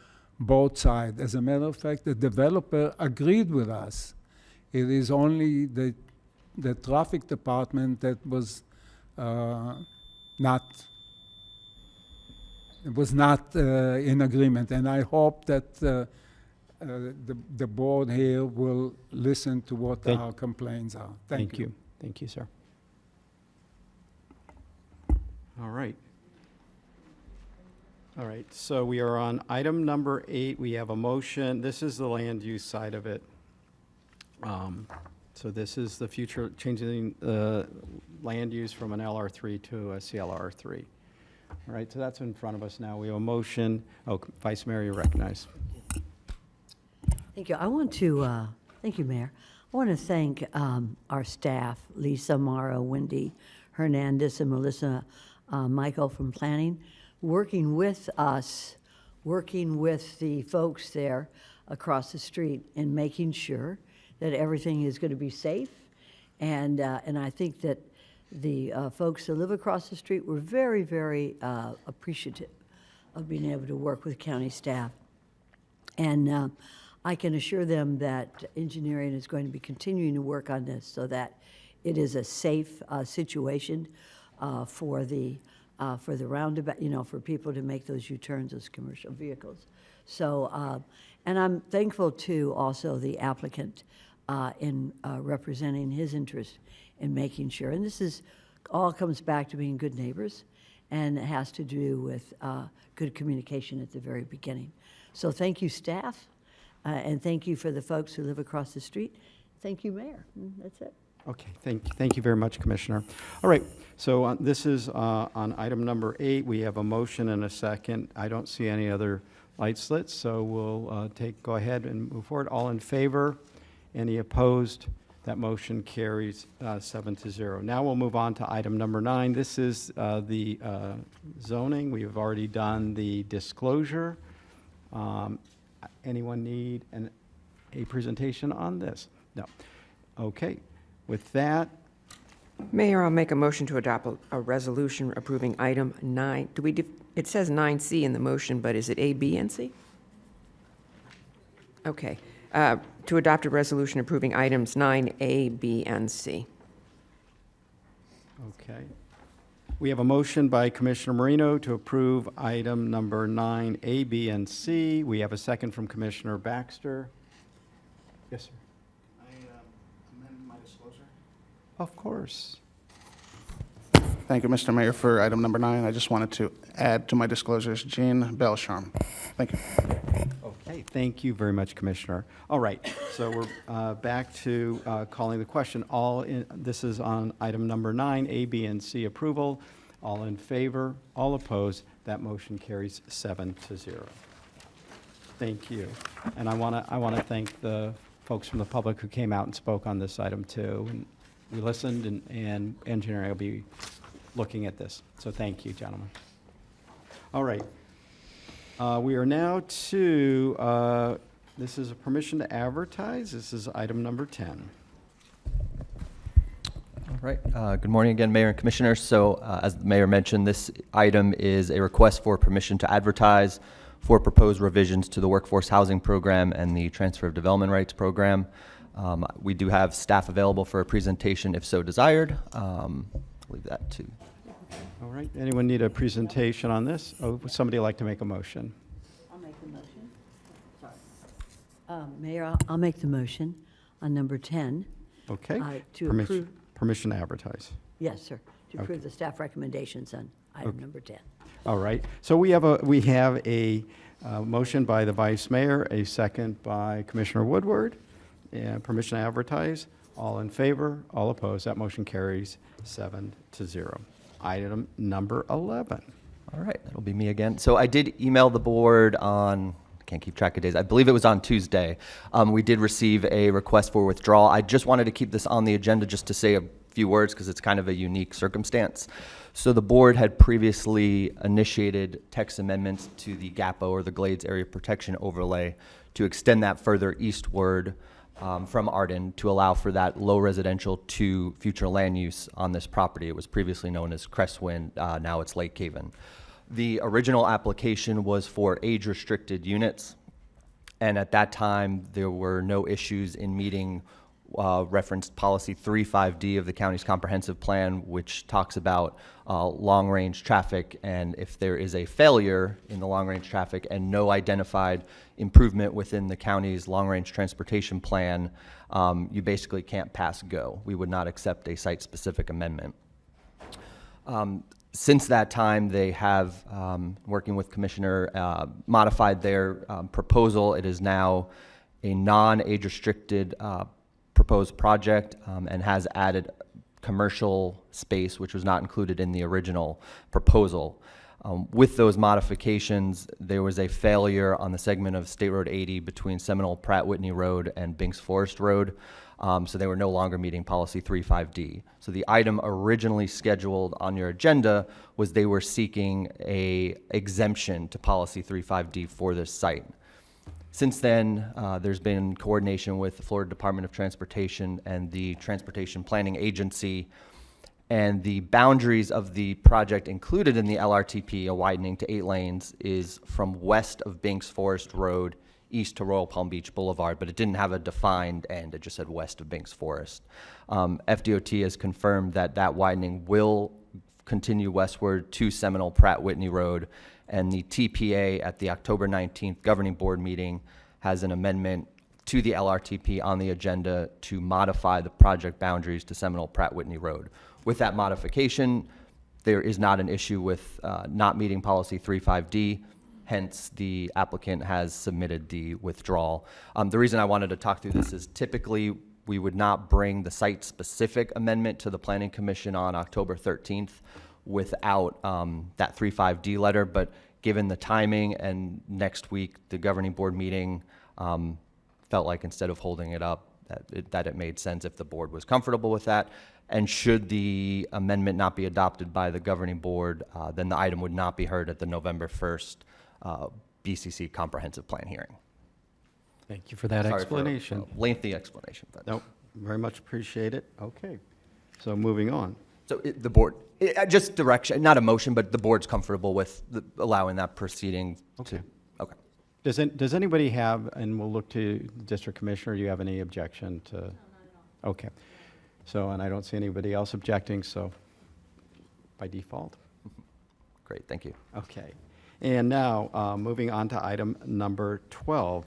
both sides. As a matter of fact, the developer agreed with us. It is only the traffic department that was not in agreement. And I hope that the board here will listen to what our complaints are. Thank you. Thank you, sir. All right. All right, so we are on item number 8. We have a motion. This is the land use side of it. So this is the future, changing land use from an LR3 to a CLR3. All right, so that's in front of us now. We have a motion. Oh, Vice Mayor, you're recognized. Thank you. I want to, thank you, Mayor. I want to thank our staff, Lisa, Mara, Wendy, Hernandez, and Melissa Michael from planning, working with us, working with the folks there across the street and making sure that everything is going to be safe. And I think that the folks that live across the street were very, very appreciative of being able to work with county staff. And I can assure them that engineering is going to be continuing to work on this so that it is a safe situation for the roundabout, you know, for people to make those U-turns as commercial vehicles. So, and I'm thankful to also the applicant in representing his interest in making sure, and this is, all comes back to being good neighbors, and it has to do with good communication at the very beginning. So thank you, staff, and thank you for the folks who live across the street. Thank you, Mayor. That's it. Okay, thank you very much, Commissioner. All right, so this is on item number 8. We have a motion and a second. I don't see any other lights lit, so we'll go ahead and move forward. All in favor? Any opposed? That motion carries 7-0. Now we'll move on to item number 9. This is the zoning. We have already done the disclosure. Anyone need a presentation on this? No. Okay. With that, Mayor, I'll make a motion to adopt a resolution approving item 9. It says 9C in the motion, but is it A, B, and C? Okay. To adopt a resolution approving items 9A, B, and C. okay. We have a motion by Commissioner Marino to approve item number 9, A, B, and C. We have a second from Commissioner Baxter. Yes, sir. I amend my disclosure. Of course. Thank you, Mr. Mayor. For item number 9, I just wanted to add to my disclosures Jean Belcharm. Thank you. Okay, thank you very much, Commissioner. All right, so we're back to calling the question. This is on item number 9, A, B, and C approval. All in favor, all opposed, that motion carries 7-0. Thank you. And I want to thank the folks from the public who came out and spoke on this item too. And we listened, and engineering will be looking at this. So thank you, gentlemen. All right. We are now to, this is a permission to advertise. This is item number 10. All right. Good morning again, Mayor and Commissioners. So as the Mayor mentioned, this item is a request for permission to advertise for proposed revisions to the Workforce Housing Program and the Transfer of Development Rights Program. We do have staff available for a presentation if so desired. I'll leave that to. All right. Anyone need a presentation on this? Oh, would somebody like to make a motion? I'll make the motion. Sorry. Mayor, I'll make the motion on number 10. Okay. To approve. Permission to advertise. Yes, sir. To approve the staff recommendations on item number 10. All right. So we have a motion by the Vice Mayor, a second by Commissioner Woodward, and permission to advertise. All in favor, all opposed. That motion carries 7-0. Item number 11. All right, that'll be me again. So I did email the board on, I can't keep track of days, I believe it was on Tuesday. We did receive a request for withdrawal. I just wanted to keep this on the agenda just to say a few words because it's kind of a unique circumstance. So the board had previously initiated text amendments to the GAPO, or the Glades Area Protection Overlay, to extend that further eastward from Arden to allow for that low residential to future land use on this property. It was previously known as Crestwind, now it's Lake Haven. The original application was for age-restricted units, and at that time, there were no issues in meeting referenced policy 35D of the county's comprehensive plan, which talks about long-range traffic, and if there is a failure in the long-range traffic and no identified improvement within the county's long-range transportation plan, you basically can't pass go. We would not accept a site-specific amendment. Since that time, they have, working with Commissioner, modified their proposal. It is now a non-age-restricted proposed project and has added commercial space, which was not included in the original proposal. With those modifications, there was a failure on the segment of State Road 80 between Seminole Pratt Whitney Road and Binks Forest Road, so they were no longer meeting policy 35D. So the item originally scheduled on your agenda was they were seeking a exemption to policy 35D for this site. Since then, there's been coordination with the Florida Department of Transportation and the Transportation Planning Agency, and the boundaries of the project included in the LRTP, a widening to 8 lanes, is from west of Binks Forest Road east to Royal Palm Beach Boulevard, but it didn't have a defined end. It just said west of Binks Forest. FDOT has confirmed that that widening will continue westward to Seminole Pratt Whitney Road, and the TPA at the October 19th governing board meeting has an amendment to the LRTP on the agenda to modify the project boundaries to Seminole Pratt Whitney Road. With that modification, there is not an issue with not meeting policy 35D, hence the applicant has submitted the withdrawal. The reason I wanted to talk through this is typically we would not bring the site-specific amendment to the Planning Commission on October 13th without that 35D letter, but given the timing and next week, the governing board meeting, felt like instead of holding it up, that it made sense if the board was comfortable with that. And should the amendment not be adopted by the governing board, then the item would not be heard at the November 1st BCC comprehensive plan hearing. Thank you for that explanation. For a lengthy explanation. But Nope, very much appreciate it. Okay, so moving on. So the board, just direction, not a motion, but the board's comfortable with allowing that proceeding to. Okay. Does anybody have, and we'll look to the district commissioner, do you have any objection to? No, not at all. Okay. So, and I don't see anybody else objecting, so by default. Great, thank you. Okay. And now, moving on to item number 12.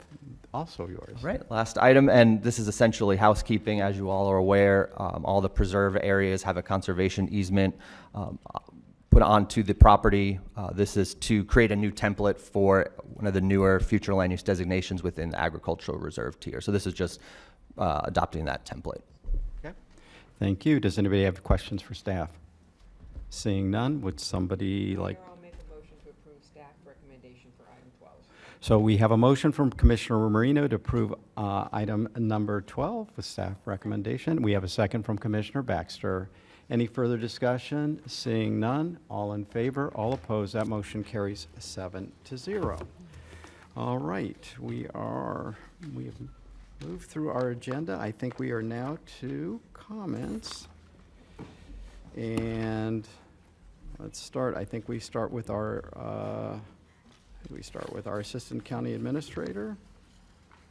also yours. Right, last item, and this is essentially housekeeping. As you all are aware, all the preserve areas have a conservation easement put onto the property. This is to create a new template for one of the newer future land use designations within the agricultural reserve tier. So this is just adopting that template. Okay. Thank you. Does anybody have questions for staff? Seeing none, would somebody like? I'll make a motion to approve staff recommendation for item 12. So we have a motion from Commissioner Marino to approve item number 12 with staff recommendation. We have a second from Commissioner Baxter. Any further discussion? Seeing none, all in favor, all opposed, that motion carries 7-0. All right, we have moved through our agenda. I think we are now to comments. And let's start, I think we start with our Assistant County Administrator.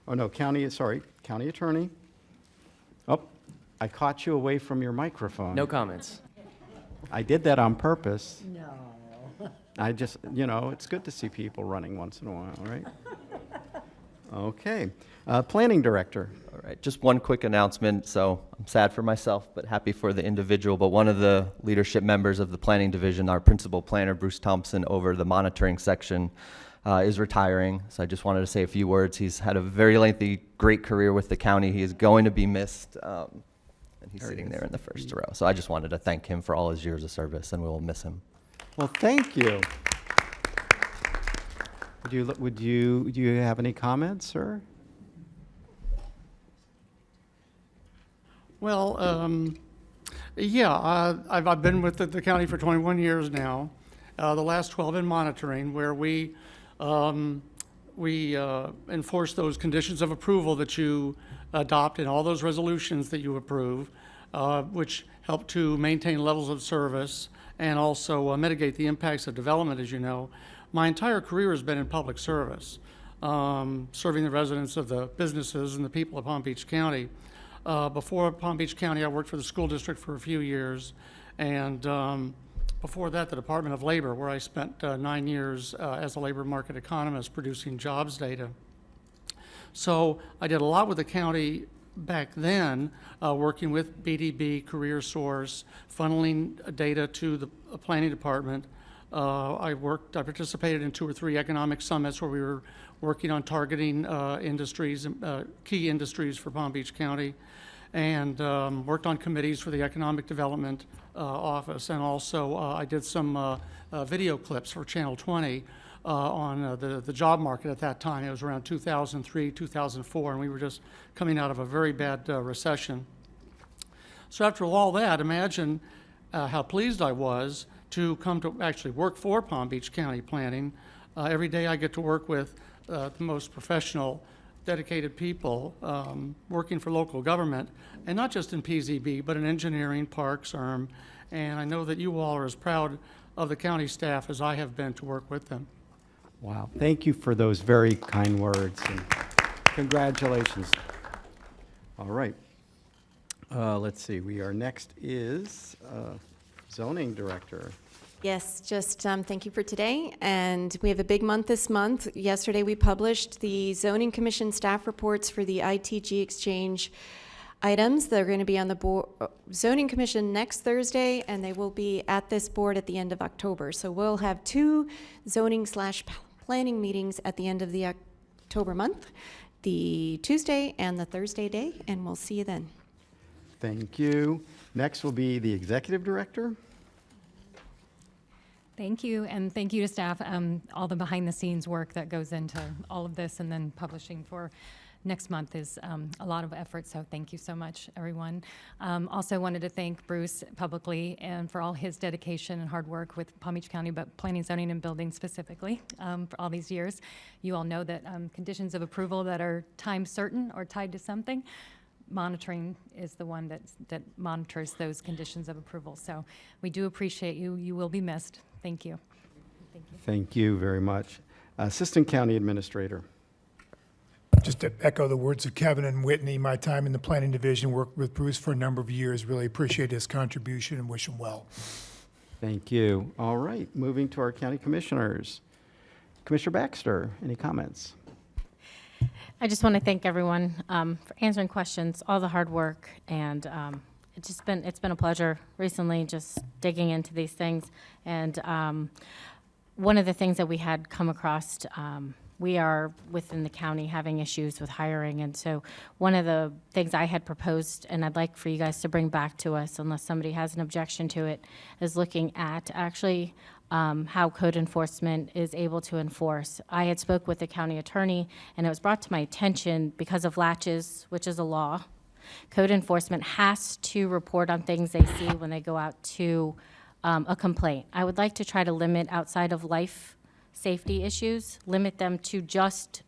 Oh, no, County Attorney. Oh, I caught you away from your microphone. No comments. I did that on purpose. No. I just, it's good to see people running once in a while, right? Okay. Planning Director. All right, just one quick announcement. So I'm sad for myself, but happy for the individual. But one of the leadership members of the planning division, our principal planner, Bruce Thompson, over the monitoring section, is retiring. So I just wanted to say a few words. He's had a very lengthy, great career with the county. He is going to be missed, and he's sitting there in the first row. So I just wanted to thank him for all his years of service, and we will miss him. Well, thank you. Do you have any comments, sir? Well, yeah, I've been with the county for 21 years now, the last 12 in monitoring, where we enforce those conditions of approval that you adopt and all those resolutions that you approve, which help to maintain levels of service and also mitigate the impacts of development, as you know. My entire career has been in public service, serving the residents of the businesses and the people of Palm Beach County. Before Palm Beach County, I worked for the school district for a few years, and before that, the Department of Labor, where I spent 9 years as a labor market economist producing jobs data. So I did a lot with the county back then, working with BDB, Career Source, funneling data to the planning department. I participated in 2 or 3 economic summits where we were working on targeting industries, key industries for Palm Beach County, and worked on committees for the Economic Development Office. And also I did some video clips for Channel 20 on the job market at that time. It was around 2003, 2004, and we were just coming out of a very bad recession. So after all that, imagine how pleased I was to come to actually work for Palm Beach County Planning. Every day I get to work with the most professional, dedicated people working for local government, and not just in PZB, but in engineering, parks, and I know that you all are as proud of the county staff as I have been to work with them. Wow. Thank you for those very kind words, and congratulations. All right. Let's see. Next is Zoning Director. Yes, just thank you for today. And we have a big month this month. Yesterday, we published the Zoning Commission staff reports for the ITG Exchange items. They're going to be on the Zoning Commission next Thursday, and they will be at this board at the end of October. So we'll have 2 zoning/planning meetings at the end of the October month, the Tuesday and the Thursday day, and we'll see you then. Thank you. Next will be the Executive Director. Thank you, and thank you to staff, all the behind-the-scenes work that goes into all of this, and then publishing for next month is a lot of effort, so thank you so much, everyone. Also wanted to thank Bruce publicly and for all his dedication and hard work with Palm Beach County, but planning, zoning, and building specifically for all these years. You all know that conditions of approval that are time certain or tied to something, monitoring is the one that monitors those conditions of approval. So we do appreciate you. You will be missed. Thank you. Thank you. Thank you very much. Assistant County Administrator. Just to echo the words of Kevin and Whitney, my time in the planning division, worked with Bruce for a number of years. Really appreciate his contribution and wish him well. Thank you. All right, moving to our county commissioners. Commissioner Baxter, any comments? I just want to thank everyone for answering questions, all the hard work, and it's been a pleasure recently just digging into these things. And one of the things that we had come across, we are within the county having issues with hiring, and so one of the things I had proposed, and I'd like for you guys to bring back to us, unless somebody has an objection to it, is looking at actually how code enforcement is able to enforce. I had spoke with the county attorney, and it was brought to my attention because of latches, which is a law. Code enforcement has to report on things they see when they go out to a complaint. I would like to try to limit outside of life safety issues, limit them to just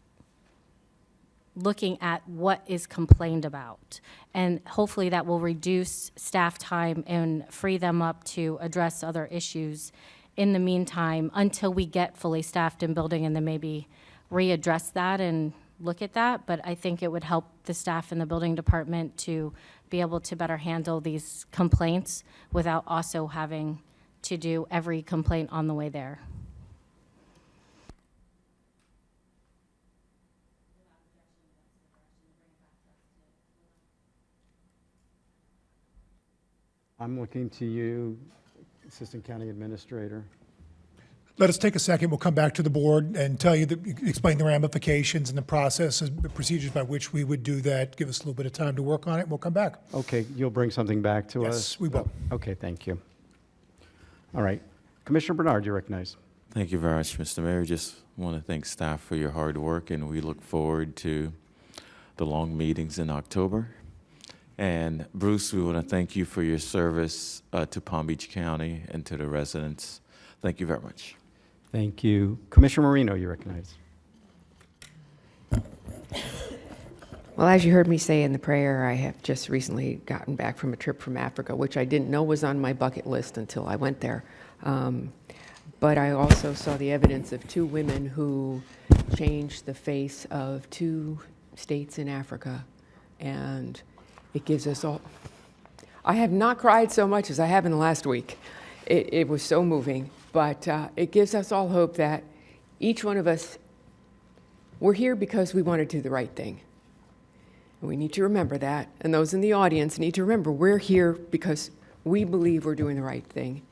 looking at what is complained about. And hopefully that will reduce staff time and free them up to address other issues in the meantime until we get fully staffed in building, and then maybe readdress that and look at that. But I think it would help the staff in the building department to be able to better handle these complaints without also having to do every complaint on the way there. I'm looking to you, Assistant County Administrator. Let us take a second. We'll come back to the board and tell you, explain the ramifications and the process, the procedures by which we would do that. Give us a little bit of time to work on it, and we'll come back. Okay, you'll bring something back to us? Yes, we will. Okay, thank you. All right. Commissioner Bernard, you're recognized. Thank you very much, Mr. Mayor. Just want to thank staff for your hard work, and we look forward to the long meetings in October. And Bruce, we want to thank you for your service to Palm Beach County and to the residents. Thank you very much. Thank you. Commissioner Marino, you're recognized. Well, as you heard me say in the prayer, I have just recently gotten back from a trip from Africa, which I didn't know was on my bucket list until I went there. But I also saw the evidence of two women who changed the face of two states in Africa. And it gives us all, I have not cried so much as I have in the last week. It was so moving, but it gives us all hope that each one of us, we're here because we want to do the right thing. And we need to remember that, and those in the audience need to remember we're here because we believe we're doing the right thing.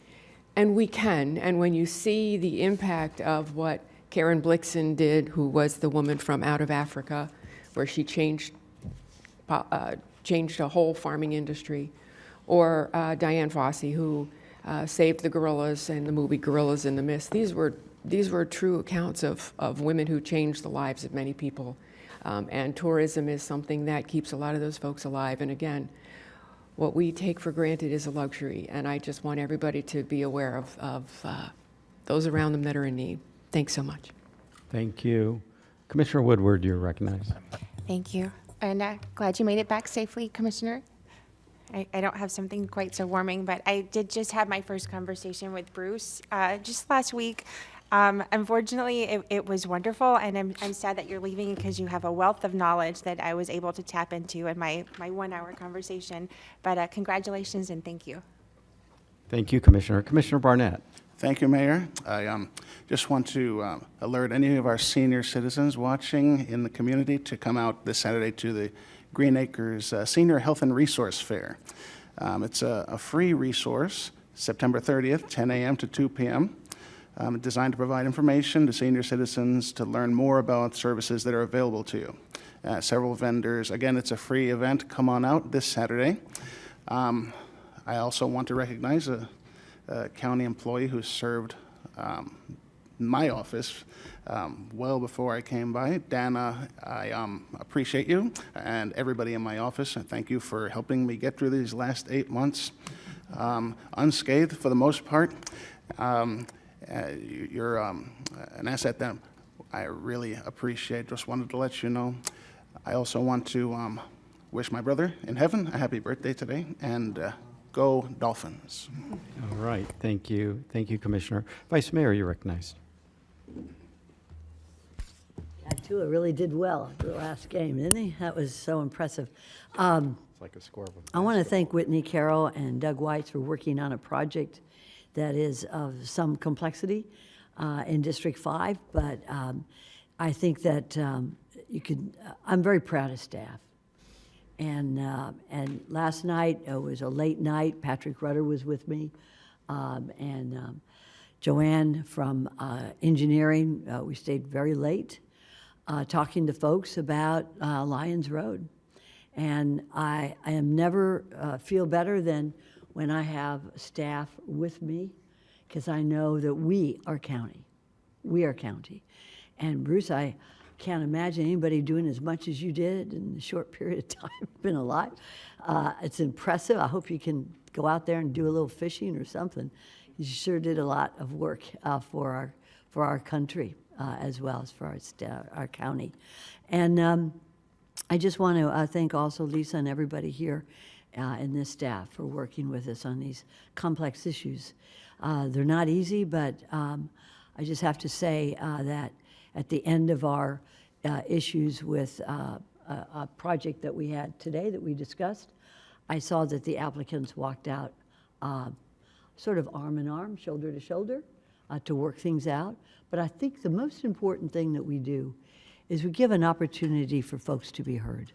And we can, and when you see the impact of what Karen Blixen did, who was the woman from out of Africa, where she changed a whole farming industry, or Diane Fossey, who saved the gorillas in the movie Gorillas in the Mist. These were true accounts of women who changed the lives of many people. And tourism is something that keeps a lot of those folks alive. And again, what we take for granted is a luxury. And I just want everybody to be aware of those around them that are in need. Thanks so much. Thank you. Commissioner Woodward, you're recognized. Thank you. And glad you made it back safely, Commissioner. I don't have something quite so warming, but I did just have my first conversation with Bruce just last week. Unfortunately, it was wonderful, and I'm sad that you're leaving because you have a wealth of knowledge that I was able to tap into in my 1 hour conversation. But congratulations and thank you. Thank you, Commissioner. Commissioner Barnett. Thank you, Mayor. I just want to alert any of our senior citizens watching in the community to come out this Saturday to the Green Acres Senior Health and Resource Fair. It's a free resource, September 30th, 10 a.m. to 2 p.m., designed to provide information to senior citizens to learn more about services that are available to you. Several vendors. Again, it's a free event. Come on out this Saturday. I also want to recognize a county employee who served my office well before I came by. Dana, I appreciate you and everybody in my office, and thank you for helping me get through these last 8 months unscathed for the most part. You're an asset that I really appreciate. Just wanted to let you know. I also want to wish my brother in heaven a happy birthday today, and go Dolphins. All right, thank you. Thank you, Commissioner. Vice Mayor, you're recognized. Tua really did well the last game, didn't he? That was so impressive. It's like a score of a I want to thank Whitney Carroll and Doug Weitz for working on a project that is of some complexity in District 5, but I think that I'm very proud of staff. And last night, it was a late night. Patrick Rudder was with me. And Joanne from engineering, we stayed very late talking to folks about Lyons Road. And I am never feel better than when I have staff with me, because I know that we are county. We are county. And Bruce, I can't imagine anybody doing as much as you did in a short period of time. It's been a lot. It's impressive. I hope you can go out there and do a little fishing or something. You sure did a lot of work for our country as well as for our county. And I just want to thank also Lisa and everybody here in this staff for working with us on these complex issues. They're not easy, but I just have to say that at the end of our issues with a project that we had today that we discussed, I saw that the applicants walked out sort of arm in arm, shoulder to shoulder, to work things out. But I think the most important thing that we do is we give an opportunity for folks to be heard.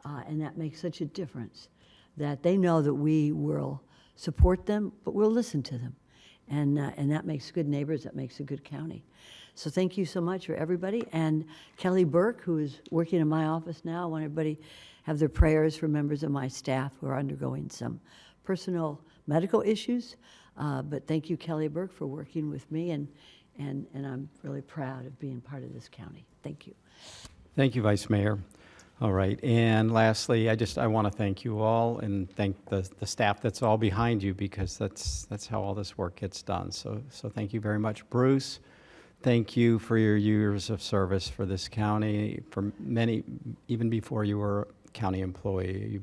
And that makes such a difference, that they know that we will support them, but we'll listen to them. And that makes good neighbors, that makes a good county. So thank you so much for everybody. And Kelly Burke, who is working in my office now, I want everybody to have their prayers for members of my staff who are undergoing some personal medical issues. But thank you, Kelly Burke, for working with me, and I'm really proud of being part of this county. Thank you. Thank you, Vice Mayor. All right, and lastly, I want to thank you all and thank the staff that's all behind you, because that's how all this work gets done. So thank you very much. Bruce, thank you for your years of service for this county, for many, even before you were a county employee.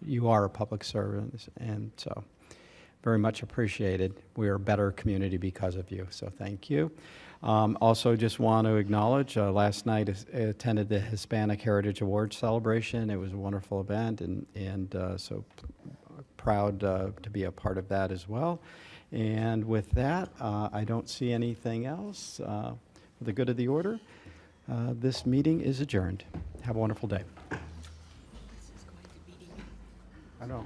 You are a public servant, and so very much appreciated. We are a better community because of you, so thank you. Also, just want to acknowledge, last night I attended the Hispanic Heritage Awards celebration. It was a wonderful event, and so proud to be a part of that as well. And with that, I don't see anything else. For the good of the order, this meeting is adjourned. Have a wonderful day. I know.